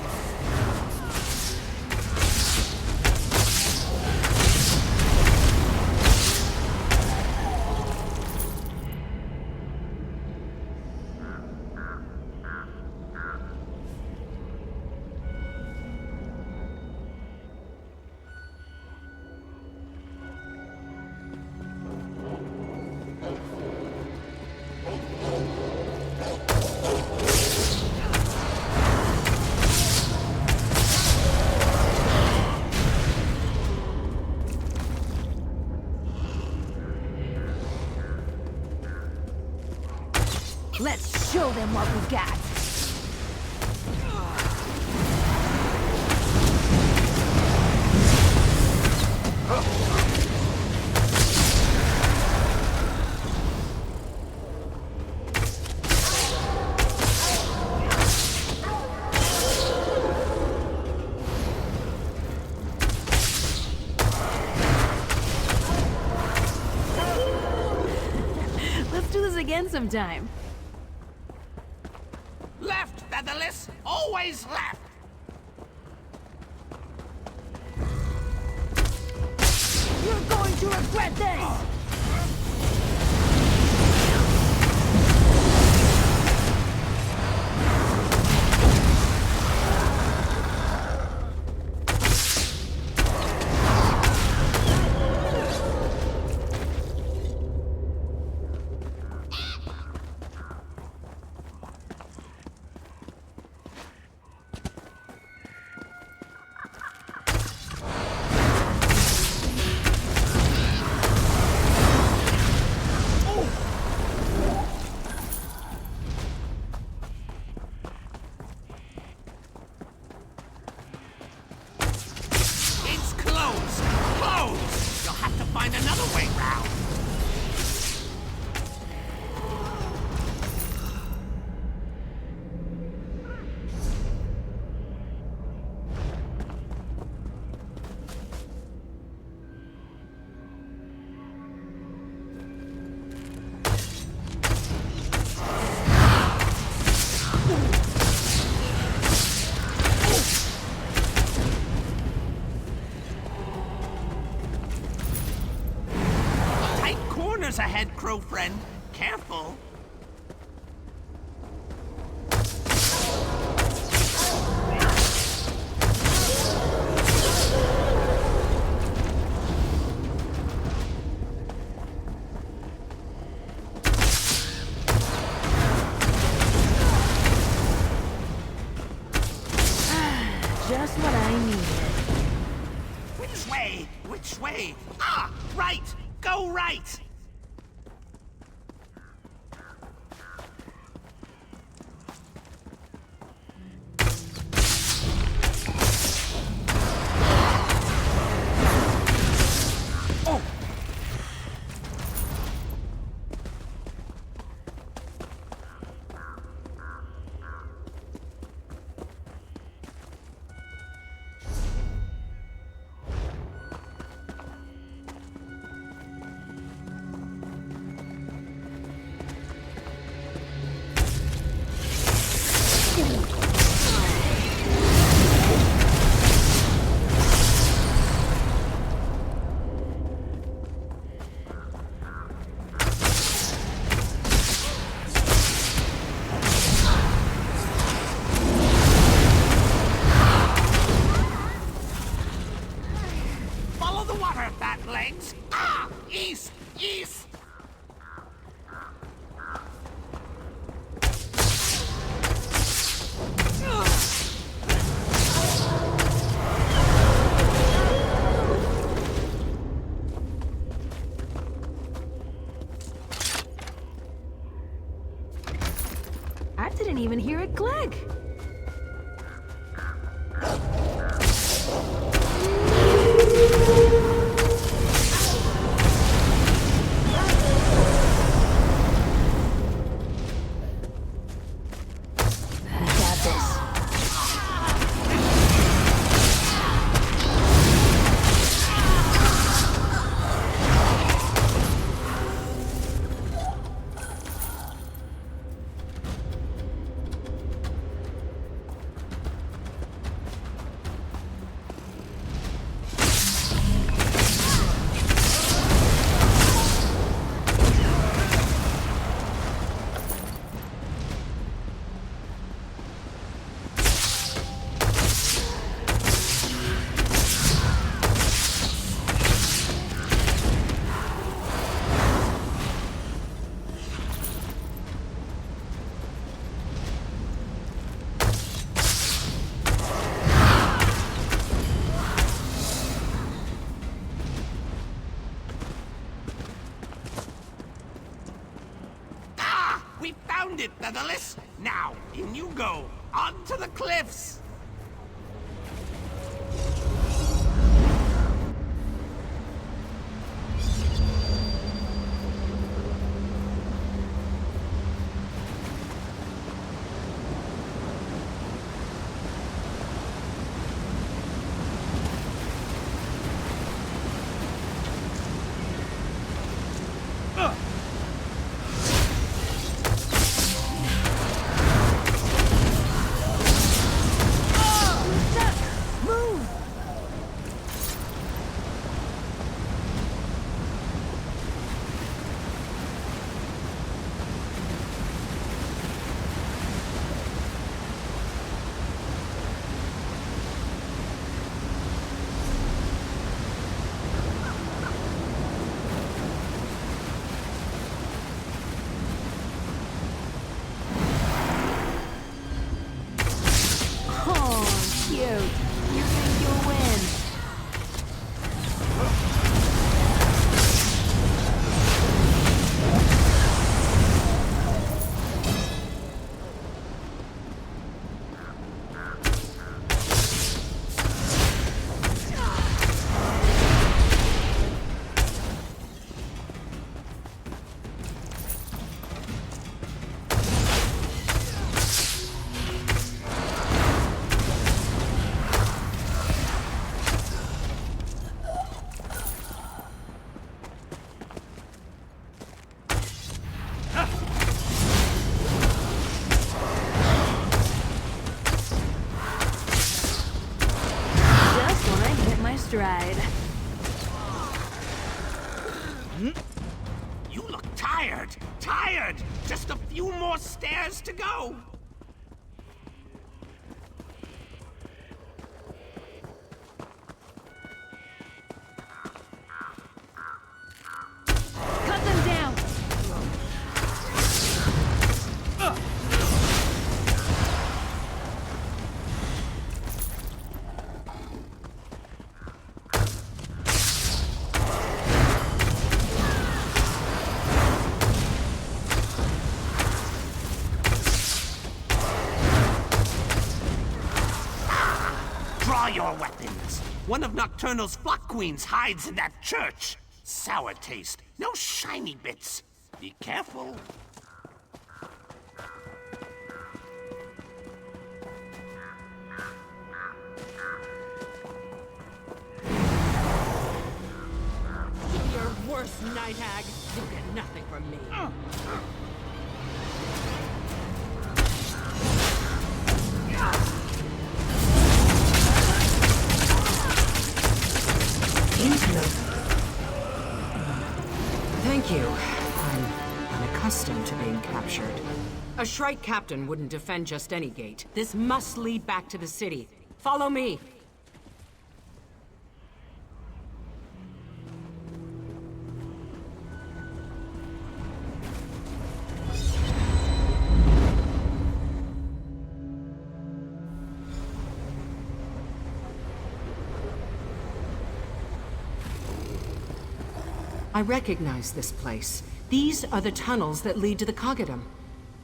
[SPEAKER 8] Let's show them what we got. Let's do this again sometime.
[SPEAKER 19] Left, Featherless! Always left!
[SPEAKER 8] You're going to regret this!
[SPEAKER 19] You'll have to find another way round. Ahead, crow friend. Careful.
[SPEAKER 8] Just what I needed.
[SPEAKER 19] Which way? Which way? Ah, right! Go right! Legs. Ah! East! East!
[SPEAKER 8] I didn't even hear it click.
[SPEAKER 19] Netherless? Now, in you go! Onto the cliffs!
[SPEAKER 8] Stride.
[SPEAKER 19] You look tired! Tired! Just a few more stairs to go!
[SPEAKER 8] Cut them down!
[SPEAKER 19] Your weapons. One of Nocturnal's flock queens hides in that church. Sour taste. No shiny bits. Be careful.
[SPEAKER 1] Your worst night hag. You get nothing from me. Thank you. I'm unaccustomed to being captured. A Shrike captain wouldn't defend just any gate. This must lead back to the city. Follow me. I recognize this place. These are the tunnels that lead to the Cogidum.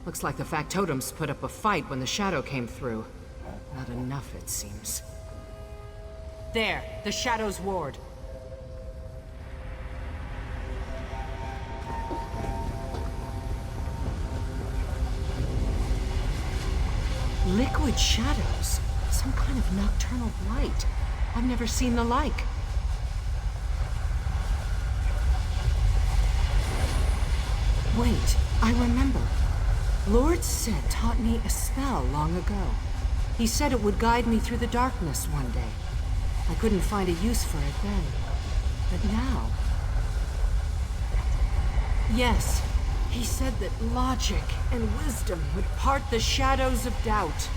[SPEAKER 1] Looks like the factotums put up a fight when the shadow came through. Not enough, it seems. There, the Shadow's ward. Liquid shadows. Some kind of nocturnal blight. I've never seen the like. Wait, I remember. Lord Sid taught me a spell long ago. He said it would guide me through the darkness one day. I couldn't find a use for it then. But now... Yes, he said that logic and wisdom would part the shadows of doubt.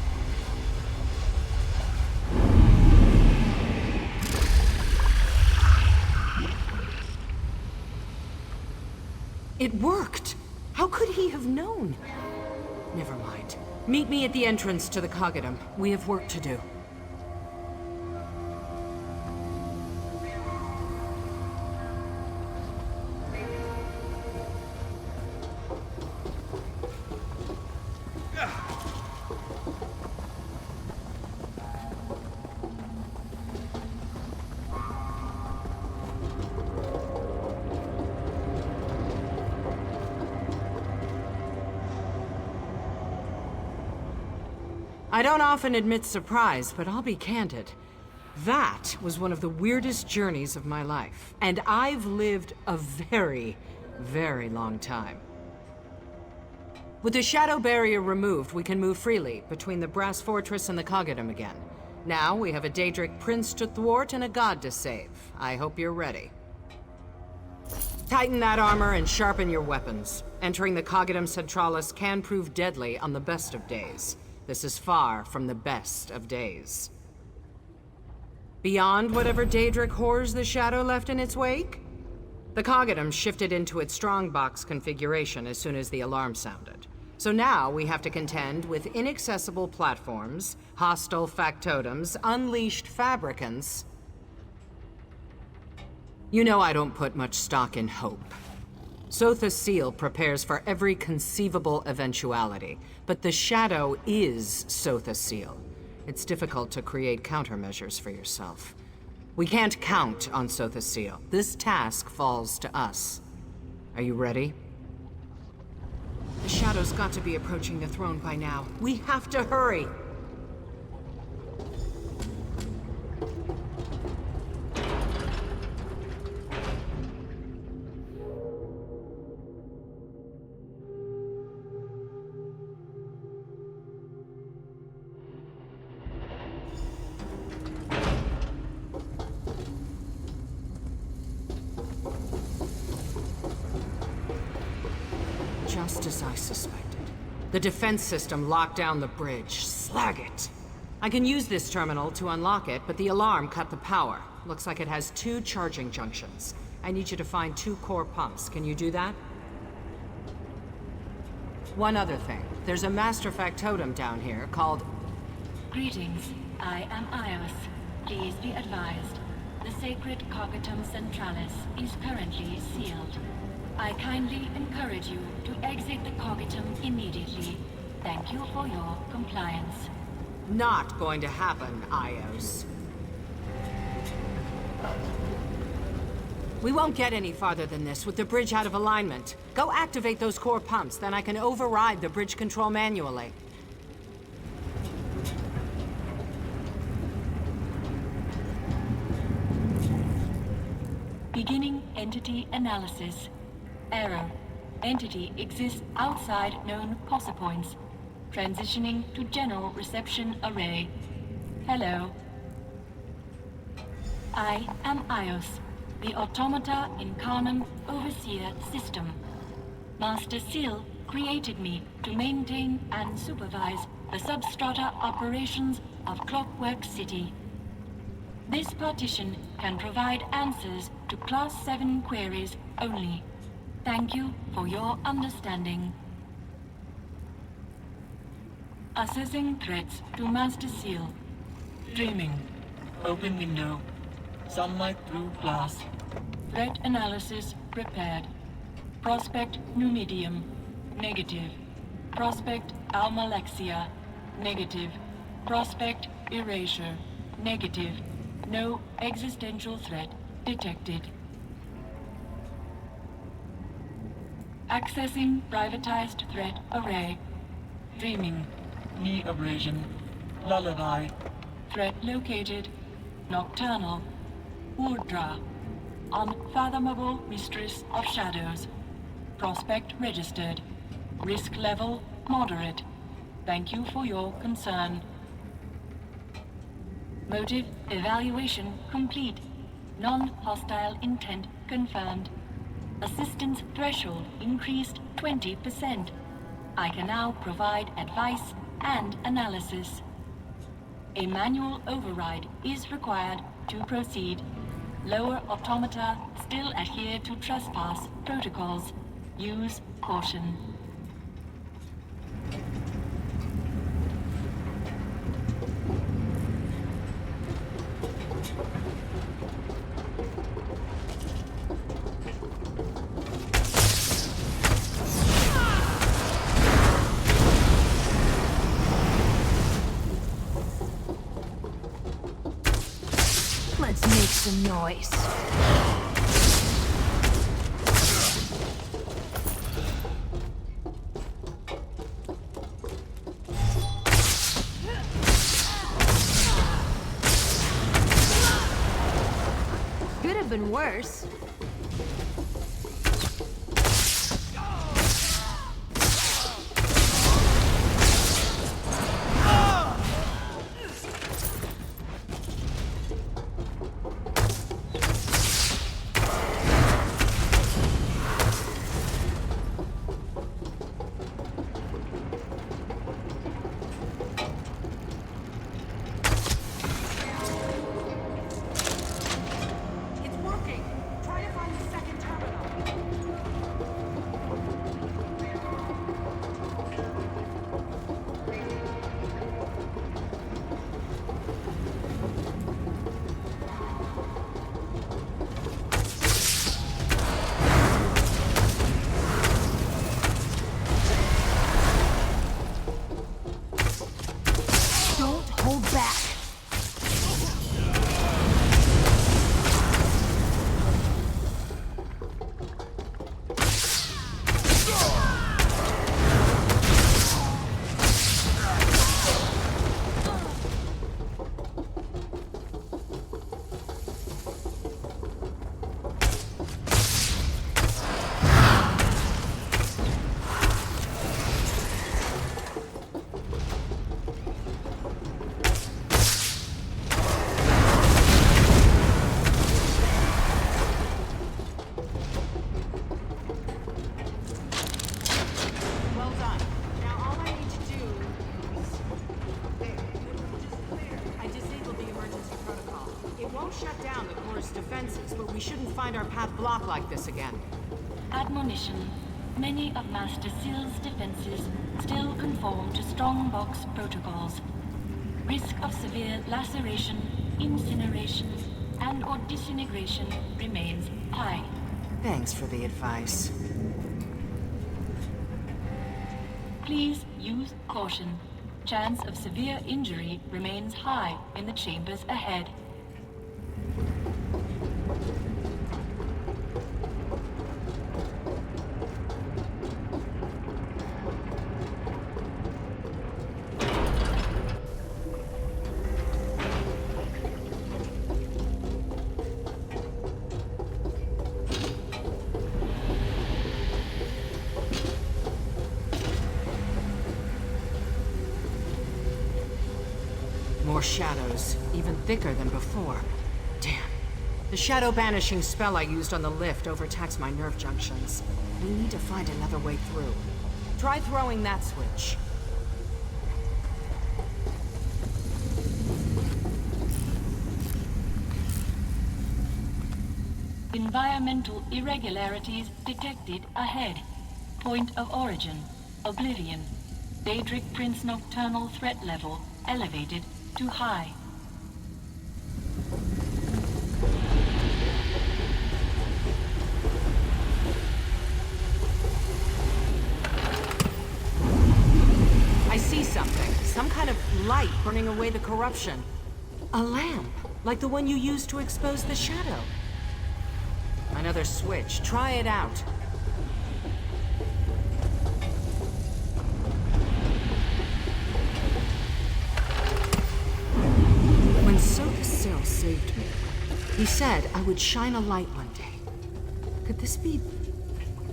[SPEAKER 1] It worked! How could he have known? Never mind. Meet me at the entrance to the Cogidum. We have work to do. I don't often admit surprise, but I'll be candid. That was one of the weirdest journeys of my life, and I've lived a very, very long time. With the shadow barrier removed, we can move freely between the Brass Fortress and the Coggitum again. Now we have a Daedric prince to thwart and a god to save. I hope you're ready. Tighten that armor and sharpen your weapons. Entering the Coggitum Centralis can prove deadly on the best of days. This is far from the best of days. Beyond whatever Daedric horrors the shadow left in its wake, the Coggitum shifted into its strongbox configuration as soon as the alarm sounded. So now we have to contend with inaccessible platforms, hostile factotums, unleashed fabricants. You know I don't put much stock in hope. Sotha's seal prepares for every conceivable eventuality, but the shadow is Sotha's seal. It's difficult to create countermeasures for yourself. We can't count on Sotha's seal. This task falls to us. Are you ready? The shadow's got to be approaching the throne by now. We have to hurry! Just as I suspected. The defense system locked down the bridge. Slag it! I can use this terminal to unlock it, but the alarm cut the power. Looks like it has 2 charging junctions. I need you to find 2 core pumps. Can you do that? One other thing. There's a master factotum down here called...
[SPEAKER 6] Greetings. I am Ios. Please be advised. The sacred Coggitum Centralis is currently sealed. I kindly encourage you to exit the Coggitum immediately. Thank you for your compliance.
[SPEAKER 1] Not going to happen, Ios. We won't get any farther than this with the bridge out of alignment. Go activate those core pumps, then I can override the bridge control manually.
[SPEAKER 6] Beginning entity analysis. Error. Entity exists outside known POSA points. Transitioning to general reception array. Hello. I am Ios, the Automata Incarnum Overseer System. Master Seal created me to maintain and supervise the substrata operations of Clockwork City. This partition can provide answers to Class 7 queries only. Thank you for your understanding. Assessing threats to Master Seal. Dreaming. Open window. Sunlight through glass. Threat analysis prepared. Prospect Numidium. Negative. Prospect Almalexia. Negative. Prospect Erasure. Negative. No existential threat detected. Accessing privatized threat array. Dreaming. Knee abrasion. Lullaby. Threat located. Nocturnal. Urdra. Unfathomable mistress of shadows. Prospect registered. Risk level moderate. Thank you for your concern. Motive evaluation complete. Non-hostile intent confirmed. Assistance threshold increased 20%. I can now provide advice and analysis. A manual override is required to proceed. Lower automata still adhere to trespass protocols. Use caution.
[SPEAKER 8] Let's make some noise. have been worse.
[SPEAKER 1] Block like this again.
[SPEAKER 6] Admonition. Many of Master Seal's defenses still conform to strongbox protocols. Risk of severe laceration, incineration, and/or disintegration remains high.
[SPEAKER 1] Thanks for the advice.
[SPEAKER 6] Please use caution. Chance of severe injury remains high in the chambers ahead.
[SPEAKER 1] More shadows, even thicker than before. Damn. The shadow banishing spell I used on the lift overtaxed my nerve junctions. We need to find another way through. Try throwing that switch.
[SPEAKER 6] Environmental irregularities detected ahead. Point of origin, Oblivion. Daedric Prince Nocturnal threat level elevated to high.
[SPEAKER 1] I see something. Some kind of light burning away the corruption. A lamp, like the one you used to expose the shadow. Another switch. Try it out. When Sothassil saved me, he said I would shine a light one day. Could this be...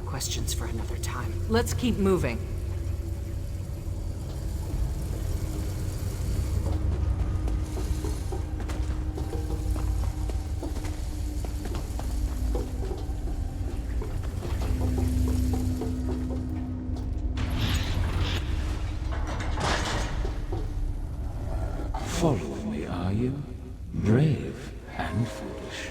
[SPEAKER 1] Questions for another time. Let's keep moving.
[SPEAKER 4] Following me, are you? Brave and foolish.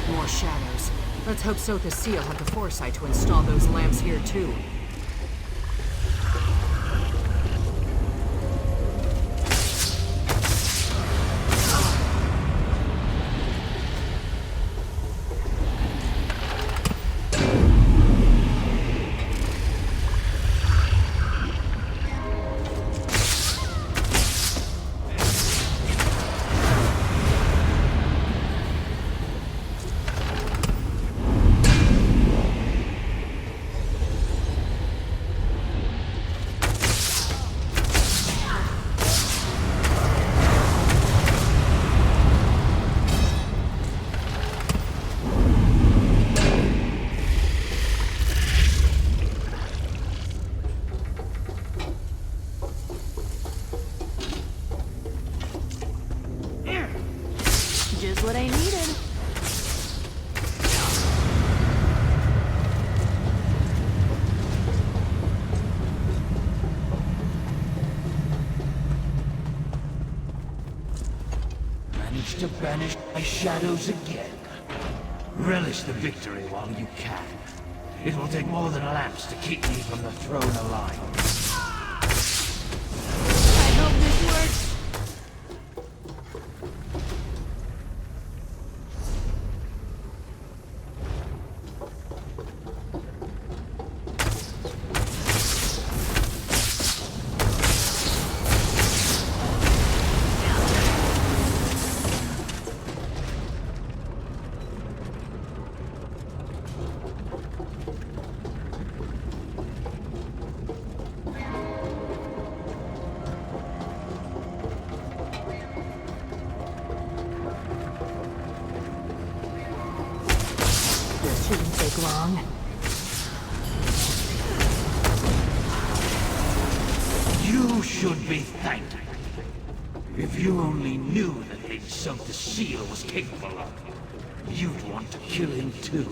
[SPEAKER 1] More shadows. Let's hope Sothassil had the foresight to install those lamps here too.
[SPEAKER 20] banished by shadows again. Relish the victory while you can. It will take more than lamps to keep me from the throne alive.
[SPEAKER 8] I hope this works. Shouldn't take long.
[SPEAKER 20] You should be thanked. If you only knew the thing Sophia Seal was capable of, you'd want to kill him too.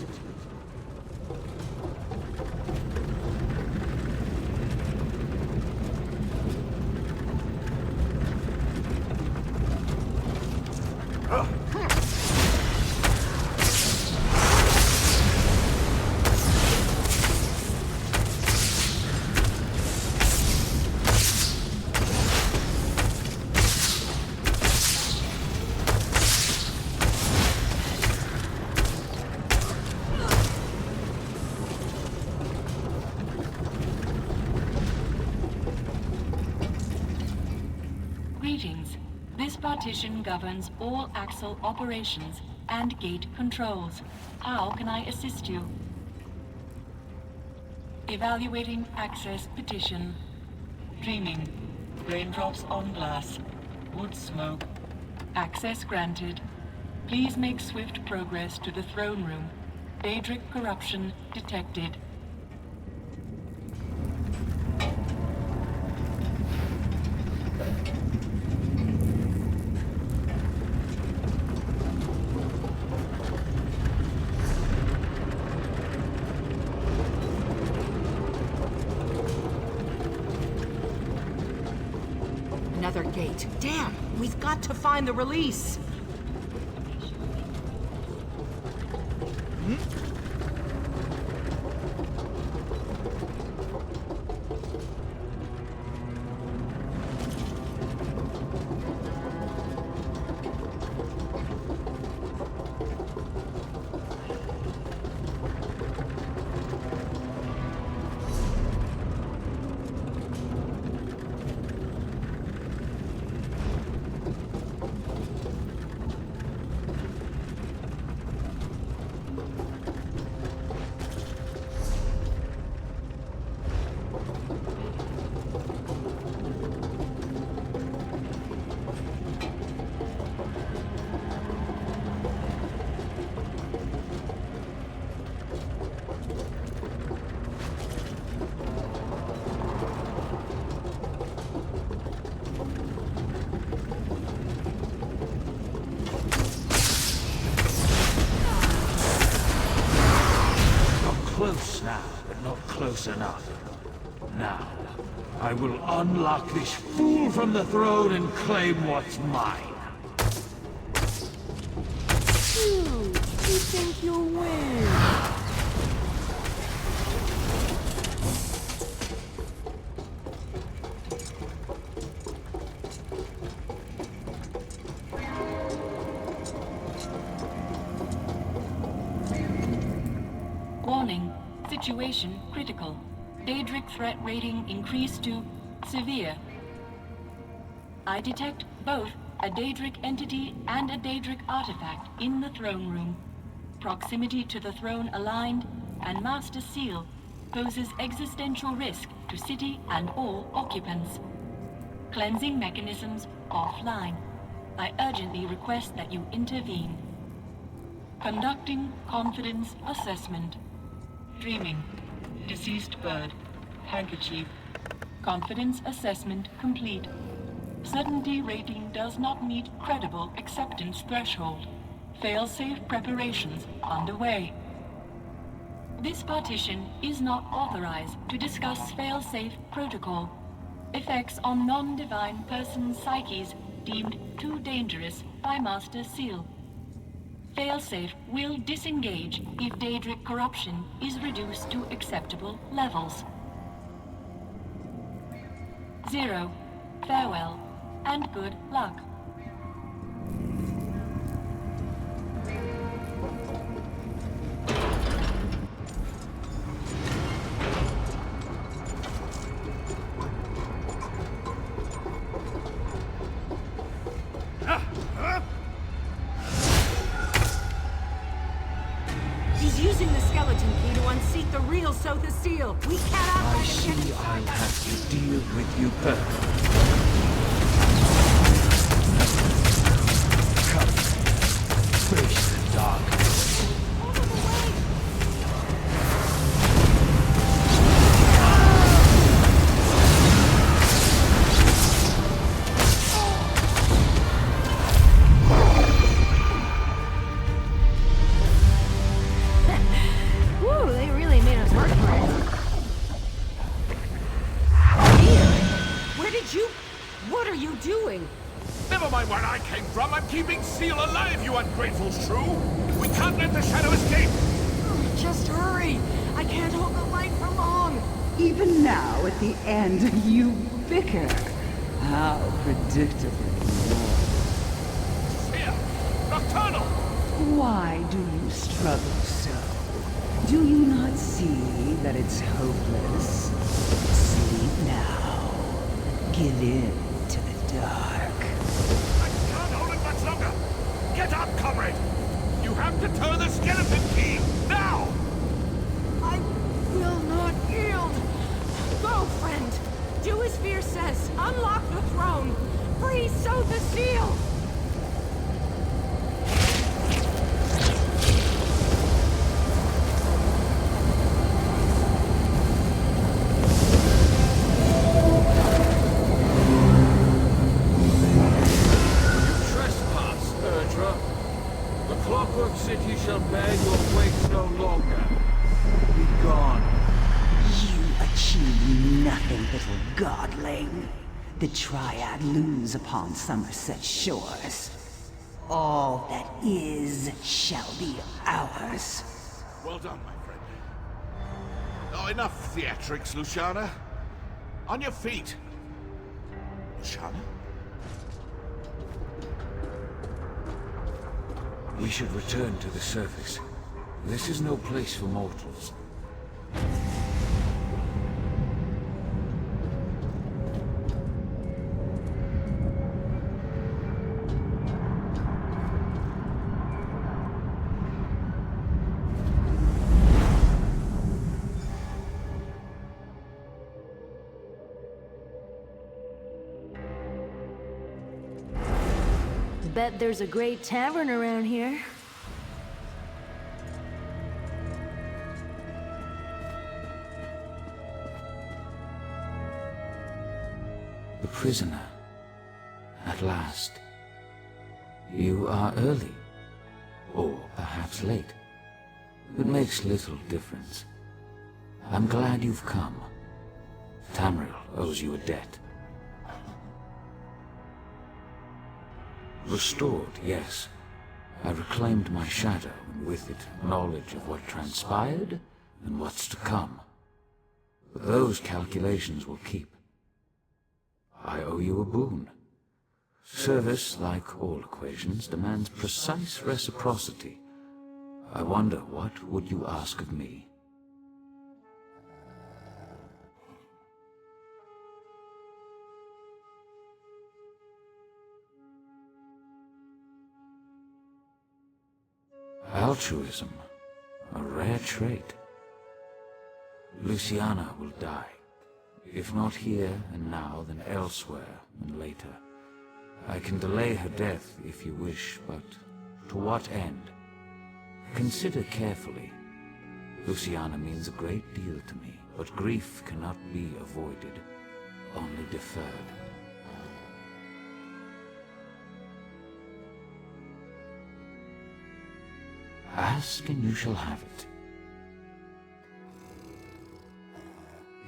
[SPEAKER 6] Greetings. This partition governs all Axel operations and gate controls. How can I assist you? Evaluating access petition. Dreaming. Raindrops on glass. Wood smoke. Access granted. Please make swift progress to the throne room. Daedric corruption detected.
[SPEAKER 1] Another gate. Damn! We've got to find the release!
[SPEAKER 20] Close now, but not close enough. Now, I will unlock this fool from the throne and claim what's mine.
[SPEAKER 8] You think you'll win?
[SPEAKER 6] Warning. Situation critical. Daedric threat rating increased to severe. I detect both a Daedric entity and a Daedric artifact in the throne room. Proximity to the throne aligned, and Master Seal poses existential risk to city and all occupants. Cleansing mechanisms offline. I urgently request that you intervene. Conducting confidence assessment. Dreaming. Deceased bird. Handkerchief. Confidence assessment complete. Certainty rating does not meet credible acceptance threshold. Fail-safe preparations underway. This partition is not authorized to discuss fail-safe protocol. Effects on non-divine persons' psyches deemed too dangerous by Master Seal. Failsafe will disengage if Daedric corruption is reduced to acceptable levels. 0. Farewell, and good luck.
[SPEAKER 18] He's using the skeleton key to unseat the real Sothis Seal. We cannot
[SPEAKER 20] I
[SPEAKER 18] let him get
[SPEAKER 20] see I'll
[SPEAKER 18] inside.
[SPEAKER 20] have to deal with you perfectly. Come, face the darkness.
[SPEAKER 8] Woo, they really made us work for it.
[SPEAKER 18] Where did you... What are you doing?
[SPEAKER 2] Never mind where I came from. I'm keeping Seal alive, you ungrateful shrew. We can't let the shadow escape.
[SPEAKER 18] Just hurry. I can't hold the light for long.
[SPEAKER 17] Even now, at the end, you bicker. How predictable you are.
[SPEAKER 2] Here, Nocturnal.
[SPEAKER 17] Why do you struggle so? Do you not see that it's hopeless? Sleep now. Give in to the dark.
[SPEAKER 2] I can't hold it much longer. Get up, comrade. You have to turn the skeleton key, now!
[SPEAKER 18] I will not yield. Go, friend. Do as Fear says. Unlock the throne. Free Sothis Seal.
[SPEAKER 20] Trespass, Erdra. The Clockwork City shall bear your weight no longer. Be gone.
[SPEAKER 17] You achieve nothing, little godling. The Triad lose upon Somerset shores. All that is shall be ours.
[SPEAKER 2] Well done, my friend. Oh, enough theatrics, Luciana. On your feet. Luciana?
[SPEAKER 20] We should return to the surface. This is no place for mortals.
[SPEAKER 8] Bet there's a great tavern around here.
[SPEAKER 4] The prisoner. At last. You are early. Or perhaps late. It makes little difference. I'm glad you've come. Tamriel owes you a debt. Restored, yes. I reclaimed my shadow, and with it, knowledge of what transpired and what's to come. But those calculations will keep. I owe you a boon. Service, like all equations, demands precise reciprocity. I wonder, what would you ask of me? Altruism, a rare trait. Luciana will die. If not here and now, then elsewhere and later. I can delay her death if you wish, but to what end? Consider carefully. Luciana means a great deal to me, but grief cannot be avoided, only deferred. Ask and you shall have it.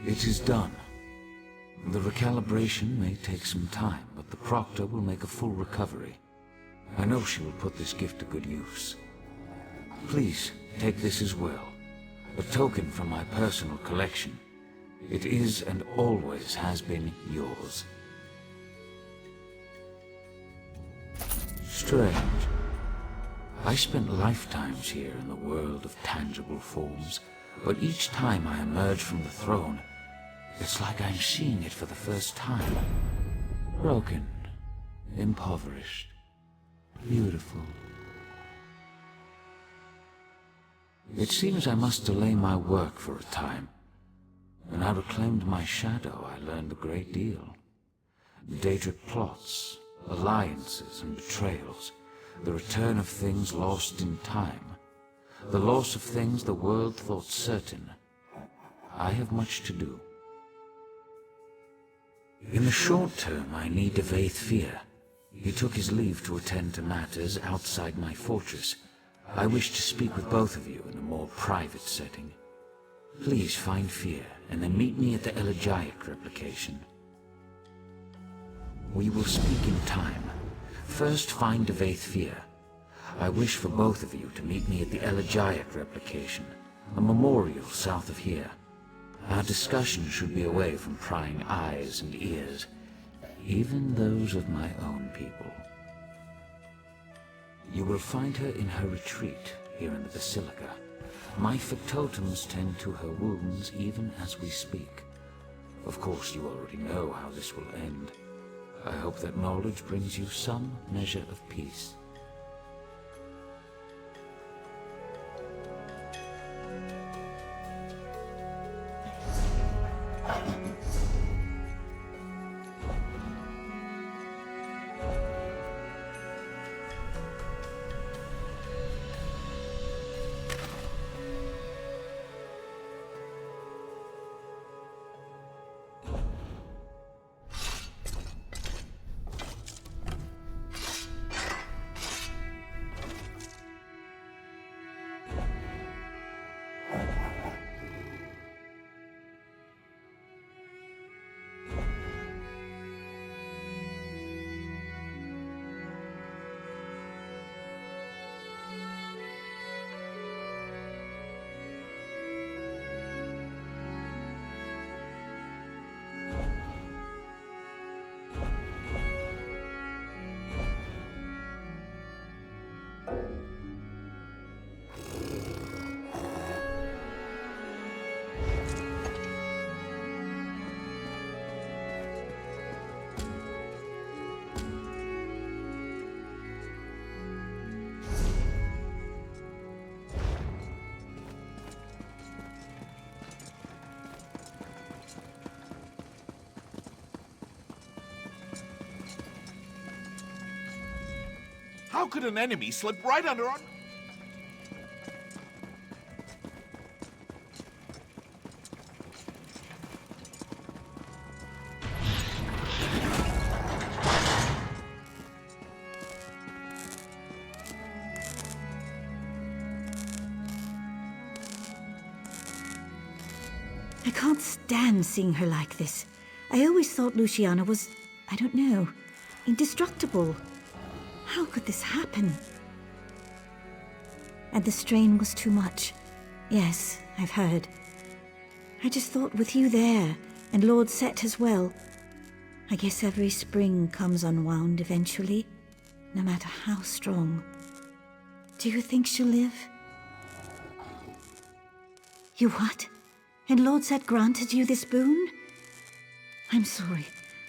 [SPEAKER 4] It is done. The recalibration may take some time, but the Proctor will make a full recovery. I know she will put this gift to good use. Please, take this as well. A token from my personal collection. It is and always has been yours. Strange. I spent lifetimes here in the world of tangible forms, but each time I emerge from the throne, it's like I'm seeing it for the first time. Broken, impoverished, beautiful. It seems I must delay my work for a time. When I reclaimed my shadow, I learned a great deal. Daedric plots, alliances and betrayals, the return of things lost in time, the loss of things the world thought certain. I have much to do. In the short term, I need Devaith Fear. He took his leave to attend to matters outside my fortress. I wish to speak with both of you in a more private setting. Please find Fear, and then meet me at the elegiac replication. We will speak in time. First, find Devaith Fear. I wish for both of you to meet me at the elegiac replication, a memorial south of here. Our discussion should be away from prying eyes and ears, even those of my own people. You will find her in her retreat here in the Basilica. My factotums tend to her wounds even as we speak. Of course, you already know how this will end. I hope that knowledge brings you some measure of peace.
[SPEAKER 2] How could an enemy slip right under our...
[SPEAKER 12] I can't stand seeing her like this. I always thought Luciana was, I don't know, indestructible. How could this happen? And the strain was too much. Yes, I've heard. I just thought with you there, and Lord Set as well, I guess every spring comes unwound eventually, no matter how strong. Do you think she'll live? You what? And Lord Set granted you this boon? I'm sorry.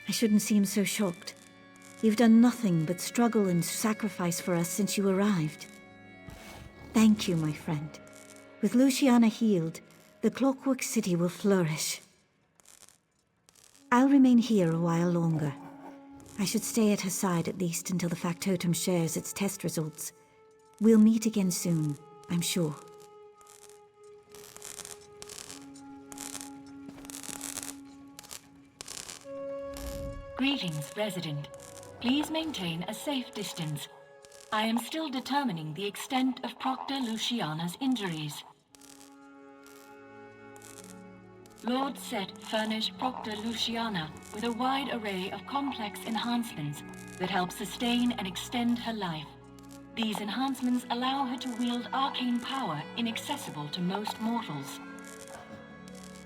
[SPEAKER 12] I shouldn't seem so shocked. You've done nothing but struggle and sacrifice for us since you arrived. Thank you, my friend. With Luciana healed, the Clockwork City will flourish. I'll remain here a while longer. I should stay at her side at least until the factotum shares its test results. We'll meet again soon, I'm sure.
[SPEAKER 6] Greetings, Resident. Please maintain a safe distance. I am still determining the extent of Proctor Luciana's injuries. Lord Set furnished Proctor Luciana with a wide array of complex enhancements that help sustain and extend her life. These enhancements allow her to wield arcane power inaccessible to most mortals.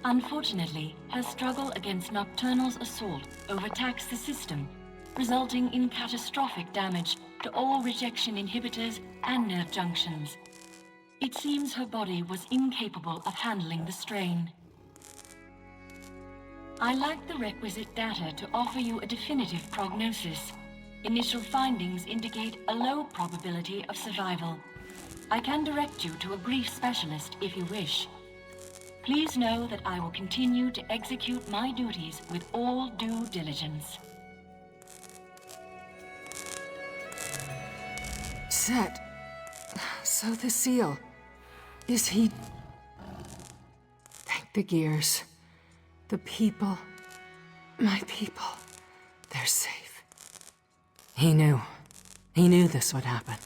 [SPEAKER 6] Unfortunately, her struggle against Nocturnal's assault overtaxed the system, resulting in catastrophic damage to all rejection inhibitors and nerve junctions. It seems her body was incapable of handling the strain. I lack the requisite data to offer you a definitive prognosis. Initial findings indicate a low probability of survival. I can direct you to a grief specialist if you wish. Please know that I will continue to execute my duties with all due diligence.
[SPEAKER 1] Set. So the seal. Is he... Thank the gears. The people. My people. They're safe. He knew. He knew this would happen.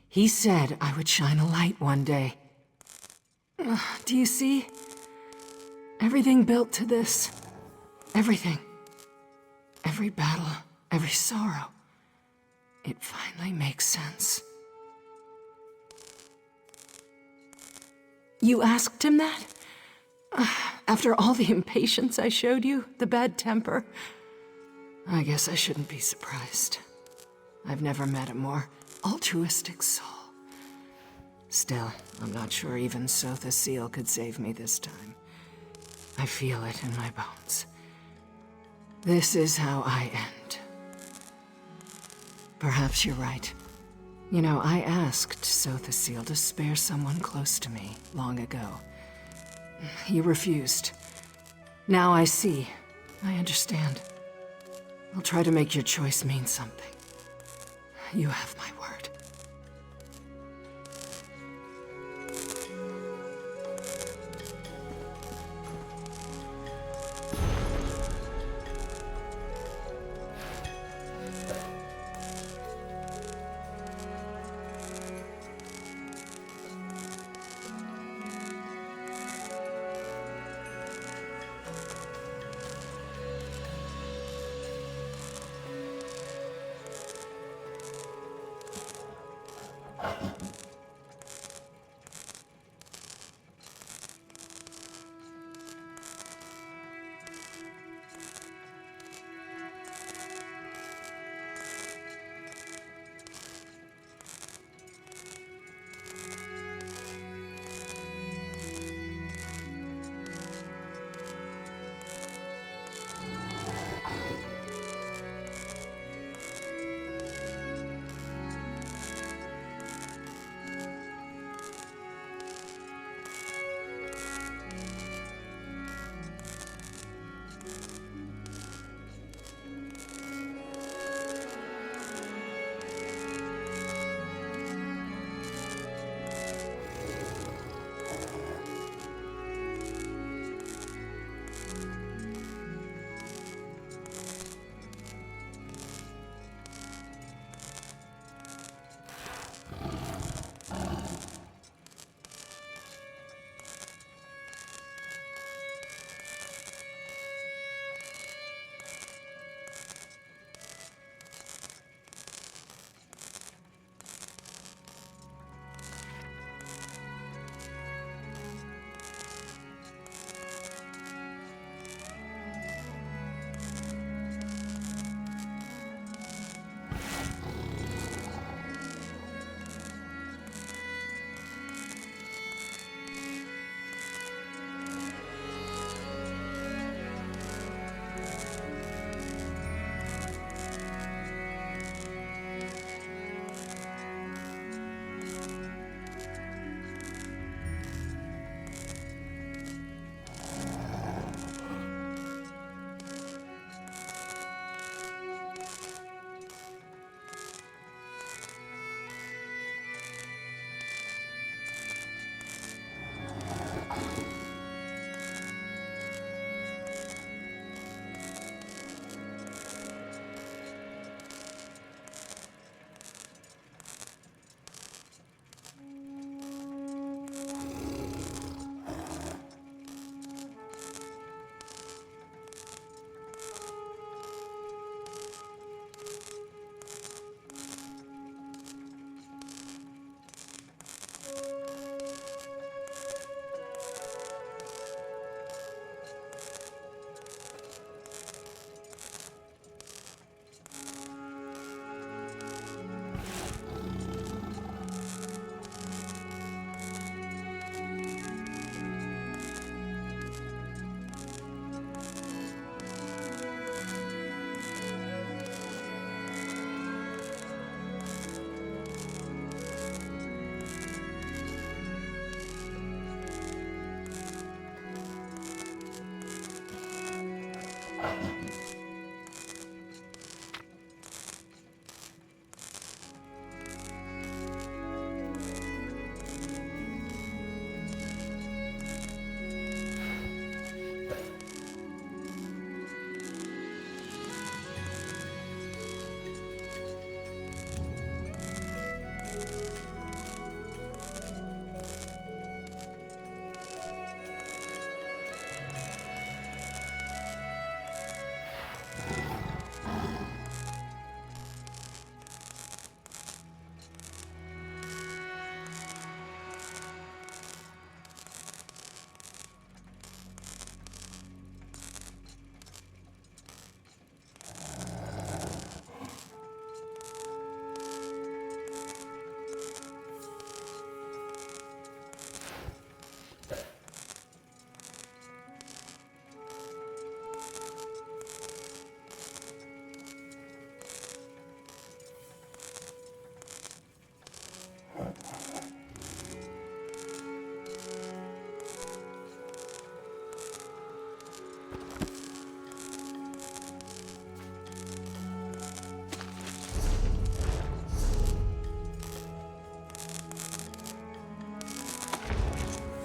[SPEAKER 1] He said I would shine a light one day. Do you see? Everything built to this. Everything. Every battle, every sorrow. It finally makes sense. You asked him that? After all the impatience I showed you, the bad temper? I guess I shouldn't be surprised. I've never met a more altruistic soul. Still, I'm not sure even Sotha Seal could save me this time. I feel it in my bones. This is how I end. Perhaps you're right. You know, I asked Sotha Seal to spare someone close to me long ago. He refused. Now I see. I understand. I'll try to make your choice mean something. You have my word.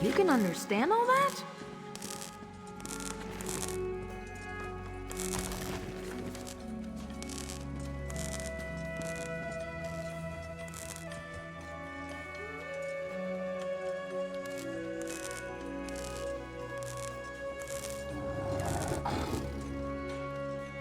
[SPEAKER 8] You can understand all that?